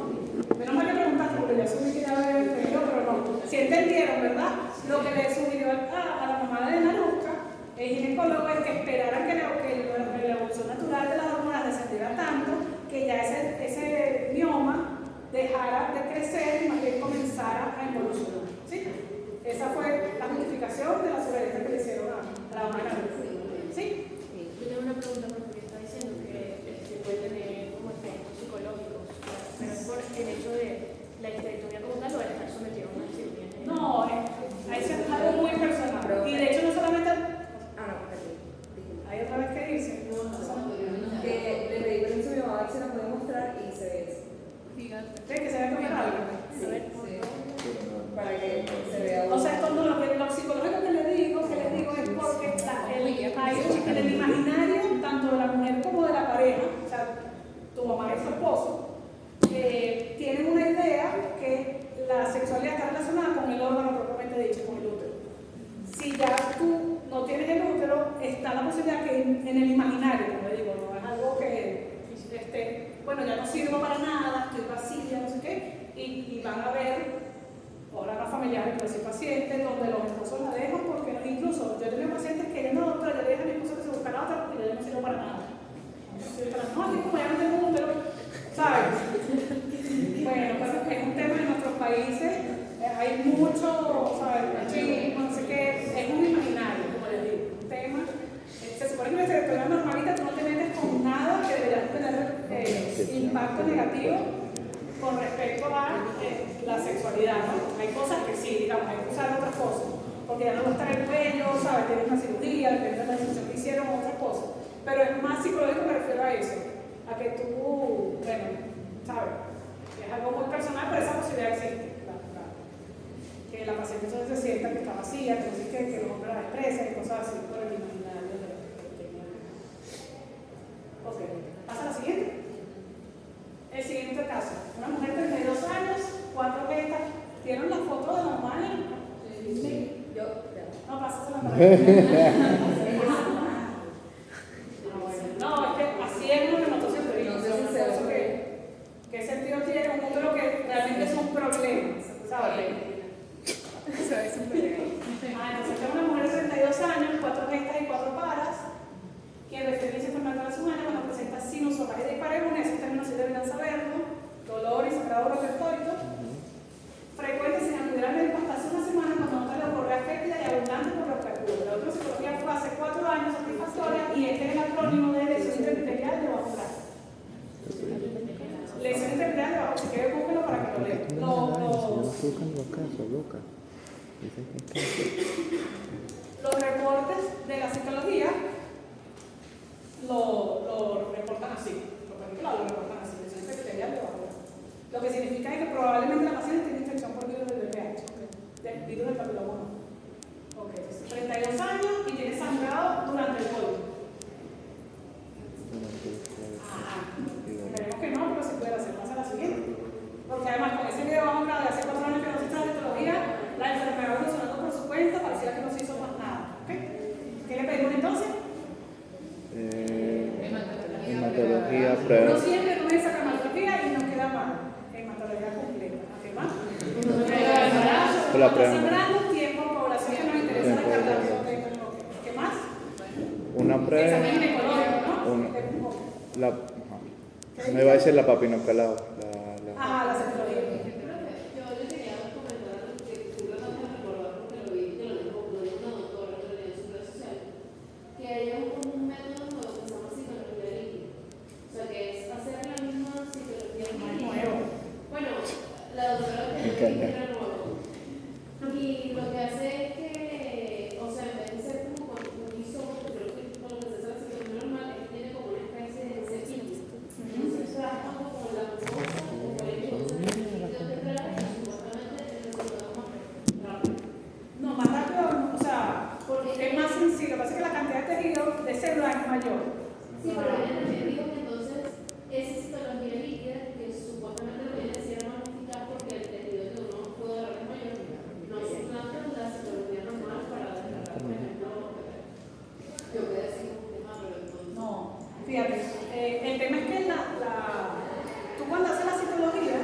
Menos mal que preguntaste, porque ya subí que ya había entendido, pero no. Si entendieron, ¿verdad? Lo que le sugirió a la mamá de Naruca, el ginecólogo, es que esperaran que la evolución natural de las hormonas descendiera tanto que ya ese mioma dejara de crecer y más bien comenzara a evolucionar. ¿Sí? Esa fue la justificación de la sugerencia que le hicieron a la mamá de Naruca. ¿Sí? Yo tengo una pregunta porque está diciendo que puede tener como efectos psicológicos, pero es por el hecho de la histerectomía como tal o de estar sometido a una cirugía. No, eso es algo muy personal. Y de hecho no solamente... Hay otra vez que dice. Que le pedí permiso a mi mamá a ver si la puede mostrar y se ve eso. ¿Ves que se ve comer algo? Sí, para que se vea. O sea, esto no, lo psicológico que les digo es porque en el imaginario, tanto de la mujer como de la pareja, o sea, tu mamá y su esposo, tienen una idea que la sexualidad está relacionada con el órgano propiamente dicho, con el útero. Si ya tú no tienes el útero, está la posibilidad que en el imaginario, como le digo, no es algo que, bueno, ya no sirvo para nada, estoy vacía, no sé qué, y van a ver órganos familiares, pero sí pacientes, donde los esposos la dejan, porque incluso yo he tenido pacientes que no, doctora, yo le dije a mi esposo que se buscara otra porque yo no sirvo para nada. No, así como ya no tengo útero, ¿sabes? Bueno, pues es un tema en nuestros países, hay mucho, ¿sabes? Machismo, no sé qué, es un imaginario, como les digo, un tema. Se supone que en la histerectomía normalita tú no te metes con nada que debería tener impacto negativo con respecto a la sexualidad, ¿no? Hay cosas que sí, digamos, hay que usar otras cosas, porque ya no va a estar el cuello, ¿sabes? Tienes una cirugía, depende de la decisión que hicieron, otras cosas. Pero es más psicológico, me refiero a eso, a que tú, bueno, ¿sabes? Es algo muy personal, pero esa posibilidad existe, claro. Que la paciente entonces se sienta que está vacía, que no sé qué, que los hombres la expresan y cosas así por el imaginario de la Ok, pasa a la siguiente. El siguiente caso, una mujer de 32 años, 4 tetas. ¿Vieron la foto de la mamá? Sí. No, pásasela para No, es que así es lo que nosotros siempre vimos. ¿Qué sentido tiene un útero que realmente es un problema? ¿Sabes? Eso es un problema. Entonces, es una mujer de 32 años, 4 tetas y 4 paras, quien referencia enfermedad de su mano cuando presenta sinusofagia y pareja, esos términos sí deberían saberlo, dolor y sangrado repertorio, frecuente sin acudir al médico hasta hace una semana cuando nota la borrea fétida y abundante por los cartílagos. La otra psicología fue hace 4 años satisfactoria y este es el acrónimo de lesión intermitelial de bajo brazo. Lesión intermitelial de bajo, si quieres búsquelo para que lo leas. Los reportes de la psicología lo reportan así, lo reportan así, lesión intermitelial de bajo brazo. Lo que significa es que probablemente la paciente tiene infección por virus del VPH, del virus del papiloma humano. Ok, 32 años y tiene sangrado durante el coito. Esperemos que no, pero se puede hacer. Pasa a la siguiente. Porque además con ese video vamos a de hace 4 años que no se está histología, la enfermedad evolucionando por su cuenta, parecía que no se hizo más nada. ¿Okay? ¿Qué le pedimos entonces? Hematología, prueba. Uno siempre comienza con hematología y nos queda mal. Hematología completa. ¿Qué más? Está sangrando, tiempo, población que nos interesa descartar. ¿Qué más? Una prueba. Examen ginecológico, ¿no? Me iba a decir la papinocalao. La citología. Yo le quería comentar que estoy tratando de recordar porque lo dijo una doctora en realidad en su red social, que hay un método nuevo que se llama psicología líquida. O sea, que es hacer la misma psicología líquida. Nuevo. Bueno, mayor. Sí, pero ella también dijo que entonces esa citología líquida que supuestamente lo viene a decir magnificar porque el tejido que uno puede dar es mayor, no suplanta la citología normal para descargar, por ejemplo, yo voy a decir un tema, pero entonces... No, fíjate, el tema es que tú cuando haces la citología,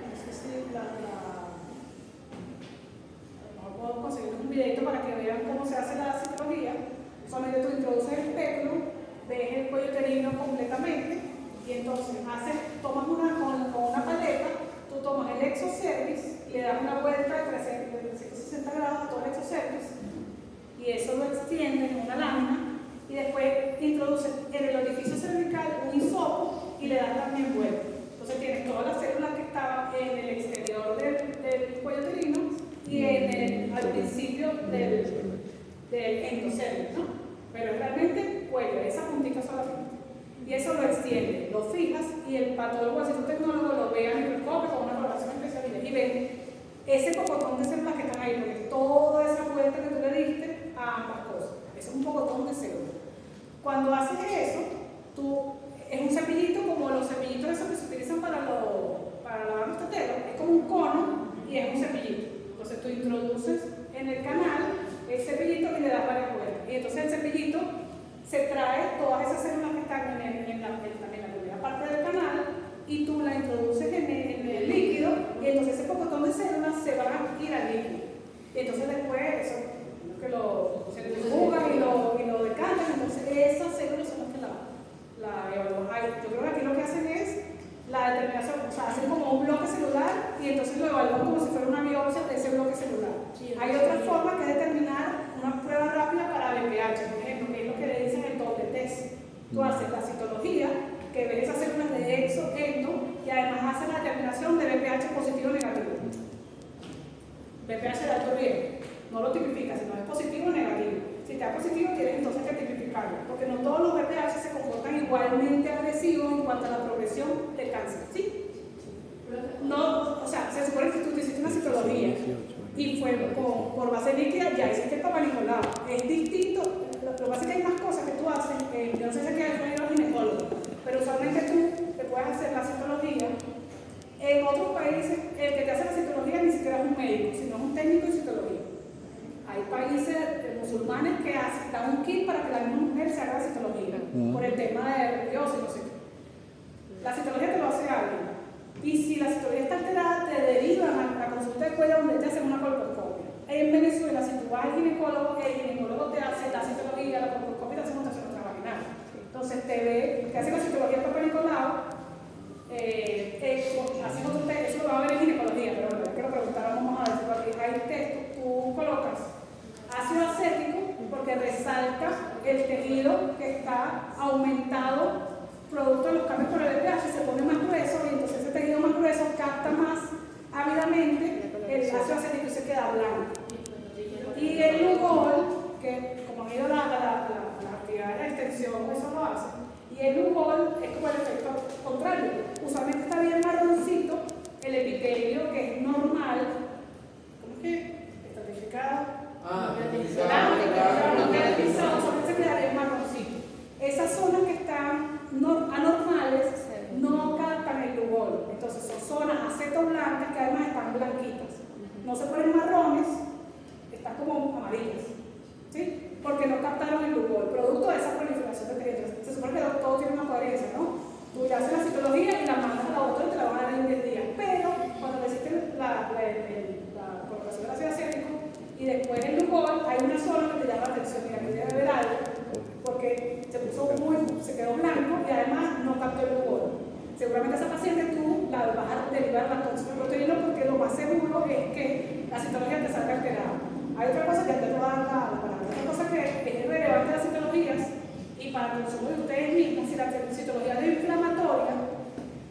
no sé si no puedo conseguir un videito para que vean cómo se hace la citología. Solamente tú introduces el espéculo, ves el cuello uterino completamente y entonces tomas con una paleta, tú tomas el exocervix, le das una vuelta de 360 grados a todo el exocervix y eso lo extiendes en una lámina y después introduces en el orificio cervical un hisopo y le das también vuelta. Entonces tienes todas las células que estaban en el exterior del cuello uterino y al principio del endocervix, ¿no? Pero es realmente cuello, esa puntita solamente. Y eso lo extiende, lo fijas y el patólogo, si es un tecnólogo, lo ve a microscopio con una coloración especial y ven ese pocotón de células que están ahí, porque es toda esa vuelta que tú le diste a ambas cosas. Eso es un pocotón de células. Cuando haces eso, es un cepillito como los cepillitos esos que se utilizan para lavar los teteros, es como un cono y es un cepillito. Entonces tú introduces en el canal el cepillito y le das varias vueltas. Y entonces el cepillito se trae todas esas células que están en la primera parte del canal y tú la introduces en el líquido y entonces ese pocotón de células se van a ir al líquido. Y entonces después eso, que se centrifugan y lo decantan, entonces esas células son las que la evalúan. Yo creo que aquí lo que hacen es la determinación, o sea, hacen como un bloque celular y entonces lo evalúan como si fuera una biopsia de ese bloque celular. Hay otra forma que es determinar una prueba rápida para BPH, por ejemplo, que es lo que le dicen el doble test. Tú haces la citología, que ves esas células de endo, y además haces la determinación de BPH positivo o negativo. BPH de alto riesgo, no lo tipificas, sino es positivo o negativo. Si está positivo, tienes entonces que tipificarlo, porque no todos los BPH se comportan igualmente agresivos en cuanto a la progresión del cáncer, ¿sí? No, o sea, se supone que tú te hiciste una citología y fue por base líquida, ya hiciste el Papa Nicolau. Es distinto, lo que pasa es que hay más cosas que tú haces, yo no sé si es que hay un ginecólogo, pero usualmente tú te puedes hacer la citología. En otros países, el que te hace la citología ni siquiera es un médico, sino es un técnico en citología. Hay países musulmanes que dan un kit para que la misma mujer se haga la citología, por el tema de Dios y no sé qué. La citología te lo hace alguien. Y si la citología está alterada, te derivan a la consulta de cuello donde te hacen una colposcopia. En Venezuela, si tú vas al ginecólogo, el ginecólogo te hace la citología, la colposcopia y te hace una ultrasonido transvaginal. Entonces te hace la citología Papa Nicolau, eso lo va a ver en ginecología, pero bueno, quiero preguntar, vamos a ver si aquí hay texto, tú colocas ácido acético porque resalta el tejido que está aumentado producto de los cambios por el pH, se pone más grueso y entonces ese tejido más grueso capta más ávidamente el ácido acético y se queda blanco. Y el Lugol, que como han ido las actividades de extensión, eso lo hace. Y el Lugol es como el efecto contrario. Usualmente está bien marroncito el epitelio, que es normal. ¿Cómo es que? Estratificado. Solamente se quedaría marroncito. Esas zonas que están anormales no captan el Lugol. Entonces son zonas acetoblancas que además están blanquitas. No se ponen marrones, están como amarillas. ¿Sí? Porque no captaron el Lugol, producto de esa proliferación de tejidos. Se supone que todo tiene una coherencia, ¿no? Tú le haces la citología y la mandas al laboratorio y te la van a dar en 10 días. Pero cuando le hiciste la colocación del ácido acético y después el Lugol, hay una zona que te llama la atención. Mira, que debe ver algo, porque se quedó blanco y además no captó el Lugol. Seguramente esa paciente tú la vas a derivar la toxicoproteína porque lo más seguro es que la citología te salga alterada. Hay otra cosa que antes no va a dar la palabra. Otra cosa que es relevante de las citologías y para el consumo de ustedes mismos, si la citología es inflamatoria,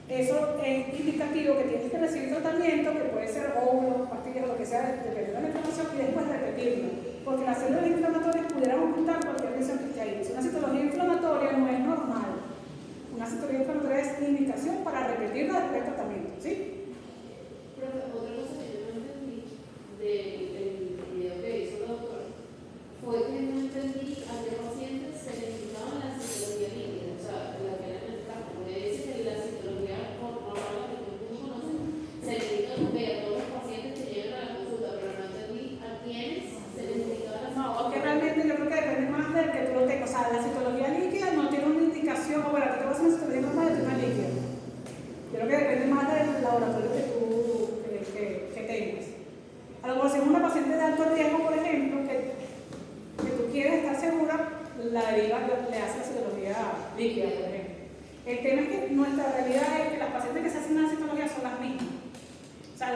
eso es indicativo que tienes que recibir tratamiento, que puede ser óvulos, pastillas o lo que sea, dependiendo de la inflamación, y después repetirlo. Porque las células inflamatorias pudieran ocultar cualquier lesión que esté ahí. Si una citología inflamatoria no es normal, una citología inflamatoria es indicación para repetirla después del tratamiento, ¿sí? Pero otra cosa que yo no entendí del video que hizo la doctora fue que no entendí a qué pacientes se le indicaban las citologías le hace la citología líquida, por ejemplo. El tema es que nuestra realidad es que las pacientes que se hacen una citología son las mismas. O sea,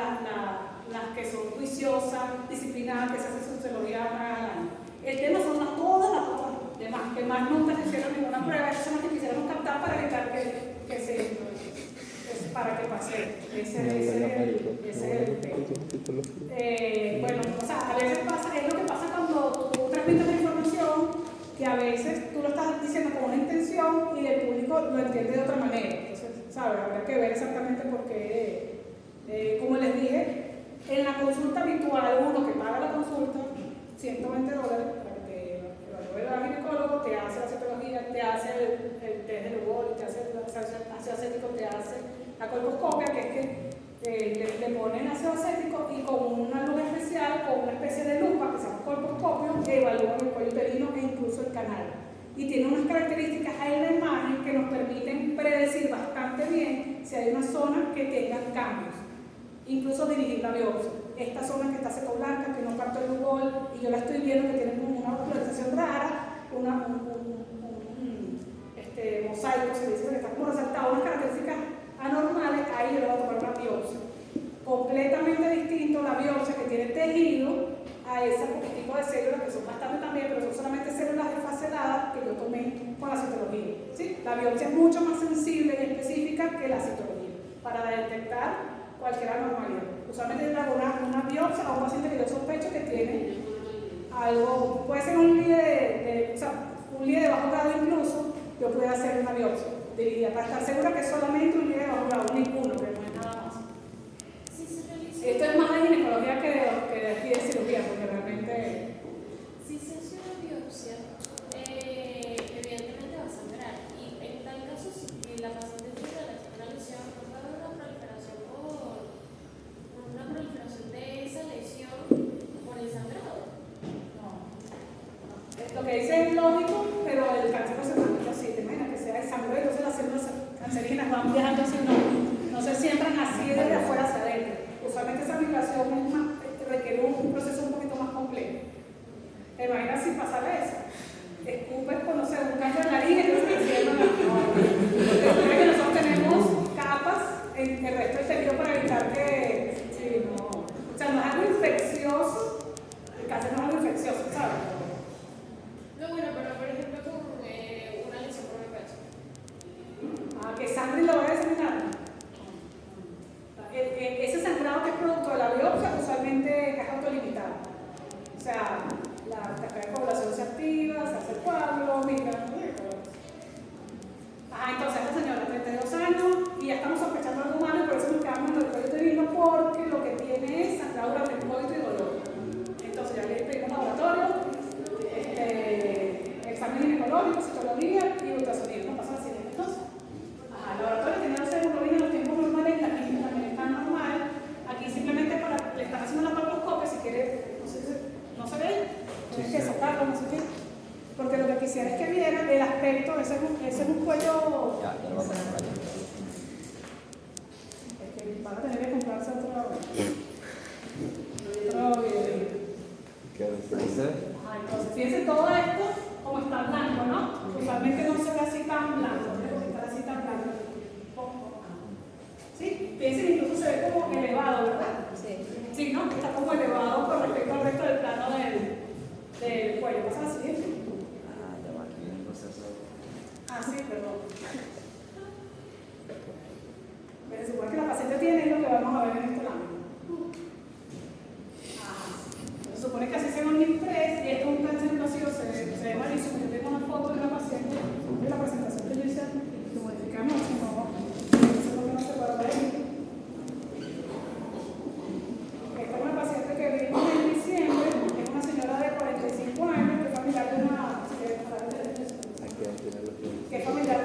las que son juiciosas, disciplinadas, que se hacen su citología una vez al año. El tema son todas las otras demás, que más nunca se hicieron ninguna prueba, esas son las que quisiéramos captar para evitar para que pase. Ese es el tema. Bueno, o sea, a veces pasa, es lo que pasa cuando tú transmites la información, que a veces tú lo estás diciendo con una intención y el público lo entiende de otra manera. Entonces, ¿sabes? Habrá que ver exactamente por qué, como les dije, en la consulta habitual, uno que paga la consulta, $120 para que te evalúe el ginecólogo, te hace la citología, te hace el test del UOL, te hace el ácido acético, te hace la colposcopia, que es que le ponen ácido acético y con una luz especial, con una especie de lupa que se llama colposcopio, evalúan el cuello uterino e incluso el canal. Y tiene unas características en la imagen que nos permiten predecir bastante bien si hay una zona que tengan cambios, incluso dirigir la biopsia. Esta zona que está seco blanca, que no capta el UOL, y yo la estoy viendo que tiene una vascularización rara, un mosaico, se dice que está como resaltado, unas características anormales, ahí yo le voy a tomar una biopsia. Completamente distinto la biopsia que tiene tejido a ese poquitico de células, que son bastante también, pero son solamente células desfaceladas que yo tomé con la citología. ¿Sí? La biopsia es mucho más sensible y específica que la citología para detectar cualquier anormalidad. Usualmente yo hago una biopsia a un paciente que yo sospecho que tiene algo, puede ser un líder un líder de bajo grado incluso, yo puedo hacer una biopsia dirigida para estar segura que es solamente un líder de bajo grado, ninguno, que no es nada más. Esto es más de ginecología que de cirugía, porque realmente... Si se hace una biopsia, evidentemente va a sangrar. Y en tal caso, si la paciente tiene una lesión, no puede haber una proliferación de esa lesión por el sangrado. No. Lo que dice es lógico, pero el cáncer no se transmite así. Te imaginas que sea el sangrado y entonces las células cancerígenas van viajando así, no se siembran así desde afuera hacia adentro. Usualmente esa migración requiere un proceso un poquito más complejo. ¿Te imaginas si pasara eso? Escupes con, no sé, un cáncer de nariz y no se encienden las Porque que nosotros tenemos capas en el resto del tejido para evitar que... Sí, no. O sea, no es algo infeccioso. El cáncer no es algo infeccioso, ¿sabes? No, bueno, pero por ejemplo con una lesión por el pecho. Que sangre lo va a examinar. Ese sangrado que es producto de la biopsia usualmente es autolimitado. O sea, la cantidad de población se activa, se hace el coágulo, migra. Entonces esta señora, 32 años, y ya estamos sospechando algo malo y por eso nos quedamos en el cuello uterino porque lo que tiene es sangrado durante el coito y dolor. Entonces ya le pedimos laboratorio, examen ginecológico, citología y ultrasonido. No pasa la siguiente cosa. El laboratorio tiene 12 hemoglobina en los tiempos normales, la química también está normal. Aquí simplemente le están haciendo una colposcopia, si quiere, no se ve, tienes que sacarlo, no sé qué. Porque lo que quisiera es que vieran el aspecto, ese es un cuello. Ya lo vamos a poner allá. Es que van a tener que comprarse otro video. Ahí se ve. Entonces, fíjense todo esto como está blanco, ¿no? Usualmente no se ve así tan blanco, no puede estar así tan blanco. ¿Sí? Fíjense, incluso se ve como elevado, ¿verdad? Sí, ¿no? Está como elevado con respecto al resto del plano del cuello. ¿Pasa la siguiente? Ya va aquí el proceso. Sí, perdón. Pero se supone que la paciente tiene lo que vamos a ver en este lado. Se supone que así se ve un NIP3 y esto es un cáncer vacío, se ve malísimo. Yo tengo una foto de una paciente de la presentación que yo hice, lo modificamos, eso es lo que no se puede ver. Esta es una paciente que vimos en diciembre, es una señora de 45 años, que es familiar de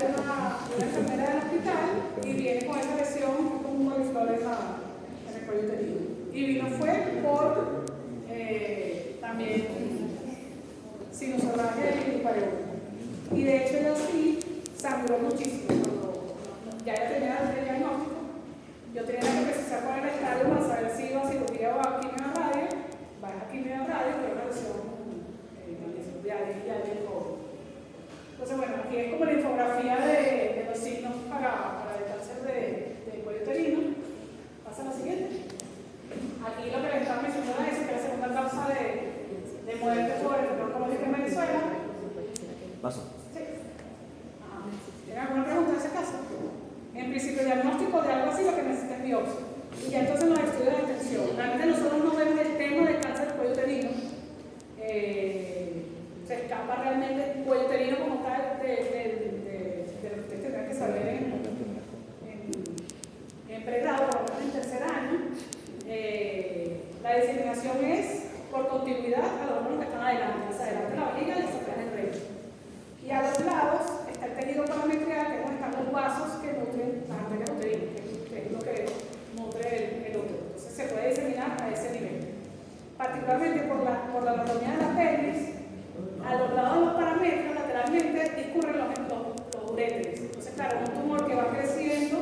una enfermera del hospital y viene con esa lesión con un coliflor en el cuello uterino. Y vino fue por también sinusorragia y pareo. Y de hecho ella sí sangró muchísimo. Cuando ya ella tenía el diagnóstico, yo tenía que precisar cuál era el estadio para saber si iba a cirugía o a quimio radio. Va a quimio radio, pero una lesión del cobre. Entonces, bueno, aquí es como la infografía de los signos para el cáncer de cuello uterino. Pasa a la siguiente. Aquí lo que les estaba mencionando es que la segunda causa de muerte por enfermedad oncológica en Venezuela. Paso. Sí. Ajá. ¿Tienen alguna pregunta en ese caso? En principio, diagnóstico de algo así, lo que necesita es biopsia. Y ya entonces los estudios de detección. Realmente nosotros no vemos el tema del cáncer de cuello uterino. Se escapa realmente el cuello uterino como tal de lo que ustedes tendrán que saber en pregrado, por lo menos en tercer año. La diseminación es por continuidad a los órganos que están adelante, hacia adelante la variga y hacia atrás el recto. Y a los lados está el tejido parametrial, que es donde están los vasos que nutren las arterias uterinas, que es lo que nutre el útero. Entonces se puede diseminar a ese nivel. Particularmente por la anatomía de la pelvis, a los lados de los parametros, lateralmente, discurren los uréteres. Entonces, claro, un tumor que va creciendo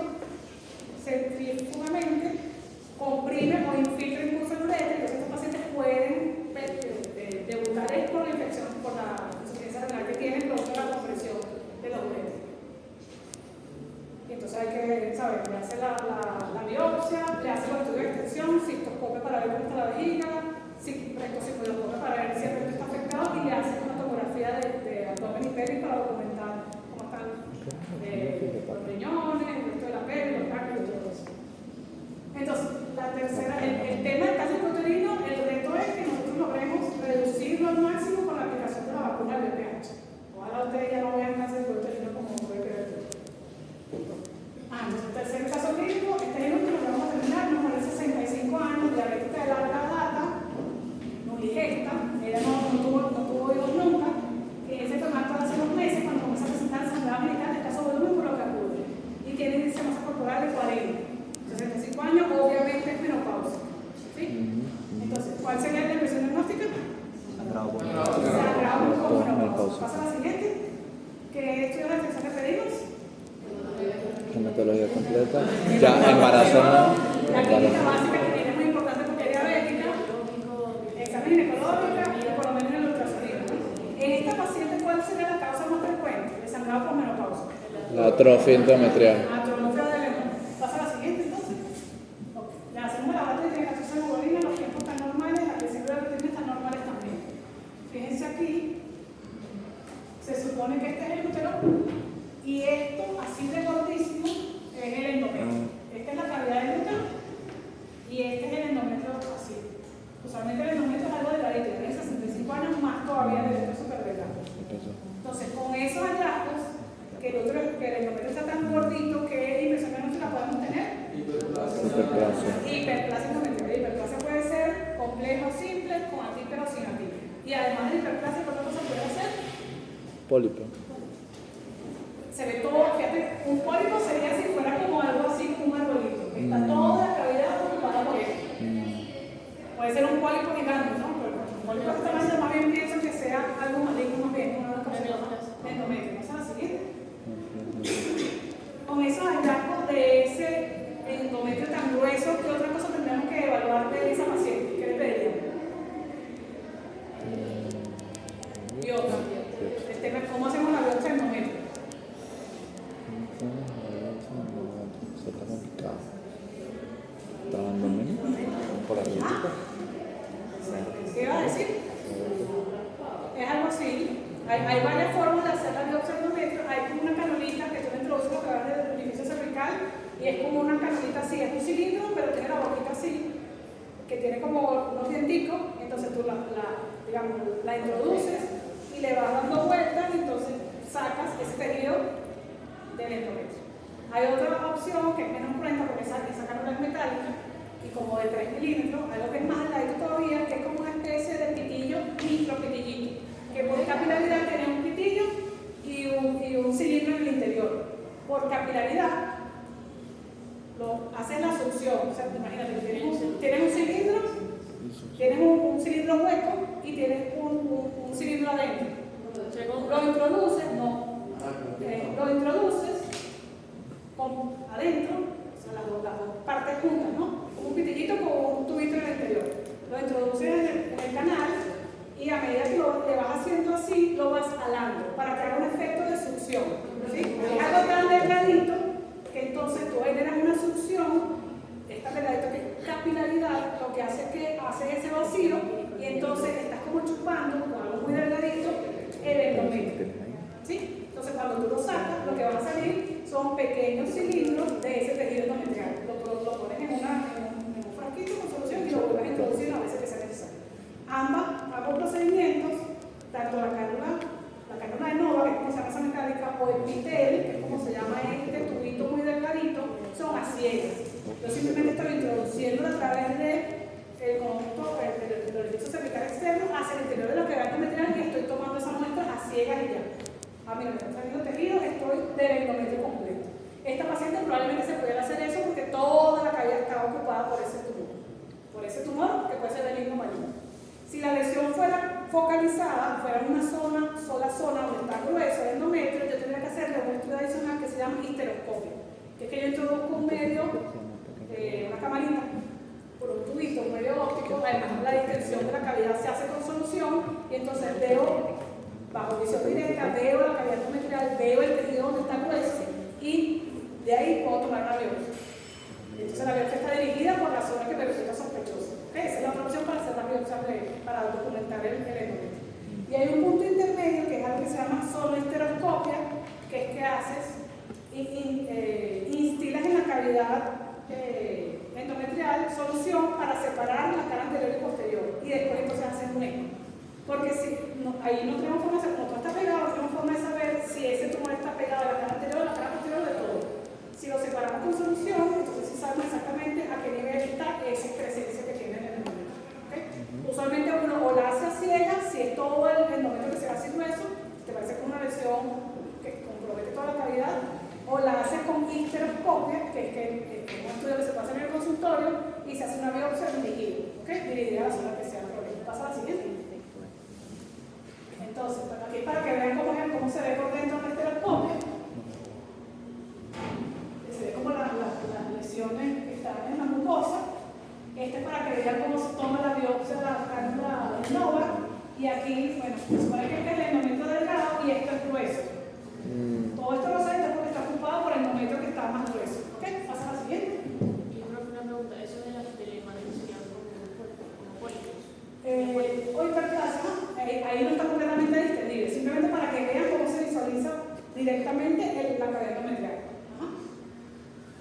centrífugamente comprime o infiltra incluso el uréter, entonces estos pacientes pueden debutar por la infección, por la insuficiencia renal que tienen, producto de la compresión de los uréteres. Y entonces hay que saber, le hace la biopsia, le hace los estudios de extensión, cistoscopio para ver cómo está la vejiga, rectocipodoscopio para ver si el recto está afectado y le hace una tomografía de abdomen y pelvis para documentar cómo están los riñones, el resto de la pelvis, los tráqueos y todo eso. Entonces, la tercera, el tema del cáncer uterino, el reto es que nosotros logremos reducirlo al máximo con la aplicación de la vacuna del VPH. Ojalá ustedes ya no vean cáncer uterino como puede creer. Entonces, el tercer caso clínico, este es el último que vamos a terminar, una mujer de 65 años, diabética de larga data, nuligesta, ella no tuvo hijos nunca, se tomó hace unos meses cuando comienza a presentar sangrado genital de escaso volumen por lo que acude, y tiene índice de masa corporal de 40. 65 años, obviamente es menopausia. ¿Sí? Entonces, ¿cuál sería la impresión diagnóstica? Sangrado por Sangrado por menopausia. Pasa a la siguiente. ¿Qué estudios de detección que pedimos? Hematología completa. Ya, embarazo no. La clínica básica que tiene es muy importante porque es diabética, examen ginecológico y por lo menos el ultrasonido. En esta paciente, ¿cuál sería la causa más frecuente de sangrado por menopausia? La atrofia endometrial. Atrofia del endometrio. Pasa a la siguiente entonces. Okay. Le hacemos la bata de hidratación de hemoglobina, los tiempos están normales, las principios de rutina están normales también. Fíjense aquí, se supone que este es el útero y esto, así de gordísimo, es el endometrio. Esta es la cavidad del útero y este es el endometrio así. Usualmente el endometrio es algo delgadito, tiene 65 años más todavía de útero súper delgado. Entonces, con esos hallazgos, que el endometrio está tan gordito que impresión diagnóstica podemos tener hiperplasia endometrial. Hiperplasia puede ser complejo o simple, con atípica o sin atípica. Y además de hiperplasia, ¿qué otra cosa puede ser? Pólipo. Se ve todo, fíjate, un pólipo sería si fuera como algo así, como un arbolito. Está toda la cavidad ocupada por esto. Puede ser un pólipo gigante, ¿no? Pero un pólipo de este tamaño más bien pienso que sea algo maligno, más bien, una de endometrio. ¿No es la siguiente? Con esos hallazgos de ese endometrio tan grueso, ¿qué otra cosa tendríamos que evaluar de esa paciente? ¿Qué le pediríamos? Biopsia. El tema es cómo hacemos la biopsia del endometrio. Está complicado. Está dando menos por arriba. ¿Qué iba a decir? Es algo así. Hay varias formas de hacer la biopsia del endometrio. Hay como una canolita que tú le introduces a través del orificio cervical y es como una canolita así. Es un cilindro, pero tiene la boquita así, que tiene como unos dienticos. Entonces tú la introduces y le vas dando vueltas y entonces sacas ese tejido del endometrio. Hay otra opción que es menos cruenta porque esa cánula es metálica y como de 3 milímetros, algo que es más delgadito todavía, que es como una especie de pitillo, micropitillito, que por capilaridad tiene un pitillo y un cilindro en el interior. Por capilaridad hacen la succión, o sea, imagínate, tienes un cilindro, tienes un cilindro hueco y tienes un cilindro adentro. Lo introduces, lo introduces adentro, o sea, las dos partes juntas, ¿no? Un pitillito con un tubito en el interior. Lo introduces en el canal y a medida que le vas haciendo así, lo vas alando para que haga un efecto de succión. ¿Sí? Es algo tan delgadito que entonces tú generas una succión, esta delgadito que es capilaridad, lo que hace es que hace ese vacío y entonces estás como chupando con algo muy delgadito el endometrio. ¿Sí? Entonces cuando tú lo sacas, lo que van a salir son pequeños cilindros de ese tejido endometrial. Lo pones en un frasquito con solución y lo vuelves a introducir a veces que sea necesario. Ambos procedimientos, tanto la cánula de Nova, que es como se llama esa mecánica, o el pitel, que es como se llama este tubito muy delgadito, son a ciegas. Yo simplemente estoy introduciendo a través del conducto del orificio cervical externo hacia el interior de la cavidad endometrial y estoy tomando esa muestra a ciegas y ya. Mira, me están saliendo tejidos, estoy del endometrio completo. Esta paciente probablemente se pudiera hacer eso porque toda la cavidad estaba ocupada por ese tumor que puede ser benigno o maligno. Si la lesión fuera focalizada, fuera en una sola zona donde está grueso el endometrio, yo tendría que hacerle un estudio adicional que se llama histeroscopio, que es que yo introduzco un medio, una camarita, por un tubito, un medio óptico, además la distensión de la cavidad se hace con solución y entonces veo, bajo visión directa, veo la cavidad endometrial, veo el tejido donde está grueso y de ahí puedo tomar una biopsia. Entonces la biopsia está dirigida por la zona que me resulta sospechosa. Esa es la otra opción para hacer la biopsia para documentar el endometrio. Y hay un punto intermedio que es algo que se llama solo histeroscopia, que es que haces, instilas en la cavidad endometrial solución para separar la cara anterior y posterior y después entonces haces un eco. Porque ahí no tenemos forma de saber, como todo está pegado, no tenemos forma de saber si ese tumor está pegado a la cara anterior o a la cara posterior de todo. Si lo separamos con solución, entonces sí sabemos exactamente a qué nivel está esa excrescencia que tiene en el endometrio. ¿Okay? Usualmente uno o la hace a ciegas, si es todo el endometrio que se va así grueso, te parece como una lesión que compromete toda la cavidad, o la hace con histeroscopia, que es un estudio que se pasa en el consultorio y se hace una biopsia dirigida, ¿okay? Dirigida a la zona que sea el problema. Pasa a la siguiente. Entonces, aquí para que vean cómo se ve por dentro la histeroscopia, se ve como las lesiones que están en la mucosa. Este es para que vean cómo se toma la biopsia de la cánula de Nova. Y aquí, bueno, se supone que este es el endometrio delgado y esto es grueso. Todo esto lo saben porque está ocupado por el endometrio que está más grueso. ¿Ok? Pasa a la siguiente. Y una pregunta, eso de las telemagnesias como pólipos. O hiperplasma, ahí no está completamente distendido, simplemente para que vean cómo se visualiza directamente la cavidad endometrial.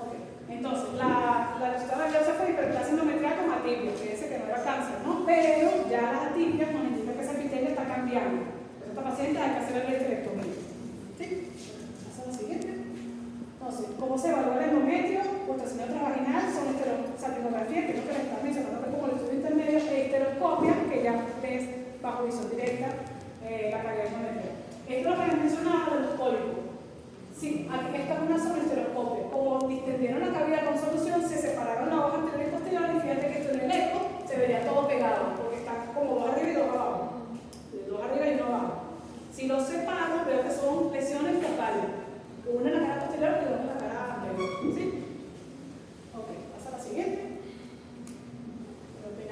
Okay. Entonces, la resultado de la biopsia fue hiperplasia endometrial con atipia, que dice que no era cáncer, ¿no? Pero ya las atipias nos indican que ese epitelio está cambiando. Entonces, esta paciente hay que hacer la histerectomía. ¿Sí? Pasa a la siguiente. Entonces, ¿cómo se evalúa el endometrio? Ultrasonido transvaginal, son salpingografía, que es lo que les estaba mencionando que como el estudio intermedio, e histeroscopia, que ya ves bajo visión directa la cavidad endometrial. Esto es lo que les mencionaba de los pólipos. Sí, aquí está una histeroscopia. Como distendieron la cavidad con solución, se separaron la hoja anterior y posterior y fíjate que esto en el eco se vería todo pegado, porque está como dos arriba y dos abajo. Dos arriba y uno abajo. Si los separo, veo que son lesiones focales. Una en la cara posterior y otra en la cara anterior. ¿Sí? Ok, pasa a la siguiente.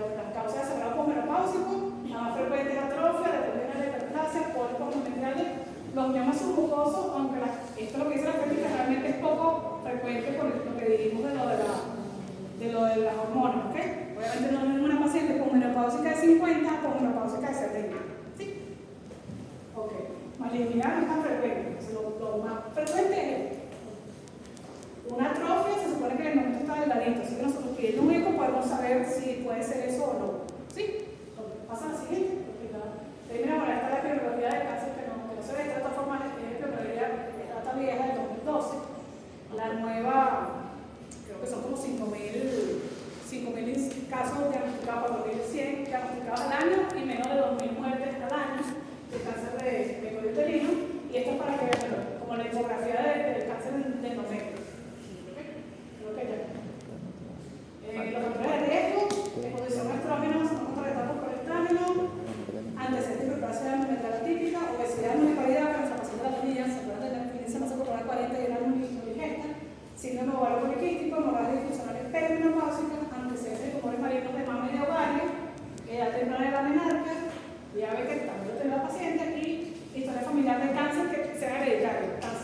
Las causas de sangrado posmenopáusico, la más frecuente es atrofia, depende de la hiperplasia, pólipos endometriales, los miomas submucosos, aunque esto es lo que dice la técnica, realmente es poco frecuente por lo que dijimos de lo de las hormonas, ¿ok? Obviamente no es una paciente posmenopáusica de 50, posmenopáusica de 70. ¿Sí? Ok. Malignidad no es tan frecuente. Lo más frecuente es una atrofia, se supone que el endometrio está delgadito, así que nosotros pidiendo un eco podemos saber si puede ser eso o no. ¿Sí? Pasa a la siguiente. Mira, bueno, esta es la bibliografía del cáncer que no se ve de esta forma, es la bibliografía de data vieja del 2012. La nueva, creo que son como 5.000 casos diagnosticados, 4.100 diagnosticados al año y menos de 2.000 muertes al año de cáncer de cuello uterino. Y esto es para que vean como la infografía del cáncer de endometrio. Creo que ya. Los factores de riesgo, exposición a estrógenos, no contrarrestados por estrógeno, antecedentes de hiperplasia endometrial atípica, obesidad no disparidad, que nuestra paciente la tenía, se acuerdan de la índice masa corporal 40 y era muy digesta, síndrome ovario poliquístico, hemorragia disfuncionales perimenopáusicas, antecedentes de tumores malignos de mama y de ovario, edad temprana de la menarquia, diabetes, también lo tiene la paciente, y historia familiar de cáncer que sea hereditario, cáncer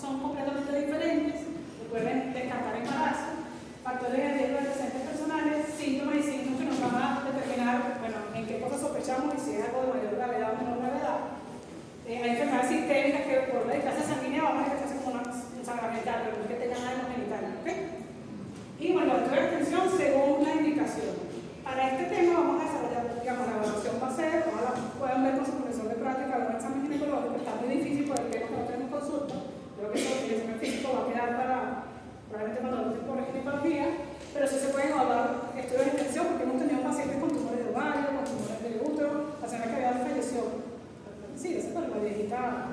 son completamente diferentes. Recuerden descartar embarazo, factores de riesgo de antecedentes personales, síntomas y signos que nos van a determinar, bueno, en qué cosas sospechamos y si es algo de mayor gravedad o menor gravedad. Hay enfermedades sistémicas que por la distancia sanguínea vamos a manifestarse como un sangramiento, pero no es que tengan nada en los genitales, ¿ok? Y bueno, los estudios de extensión según la indicación. Para este tema vamos a desarrollar, digamos, la evaluación va a ser, ojalá puedan ver con su profesor de práctica algún examen ginecológico, está muy difícil por el tema que no tenemos consulta, creo que eso el examen físico va a quedar para, probablemente cuando lo por ginecología, pero sí se pueden evaluar estudios de extensión porque hemos tenido pacientes con tumores de ovario, con tumores de útero, la señora que había fallecido. Sí, esa fue la viejita,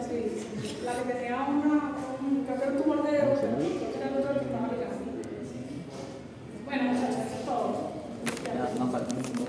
sí, la que tenía creo que era un tumor de útero, creo que era el útero que estaba ligado. Bueno, muchachos, eso es todo. Ya, nos falta.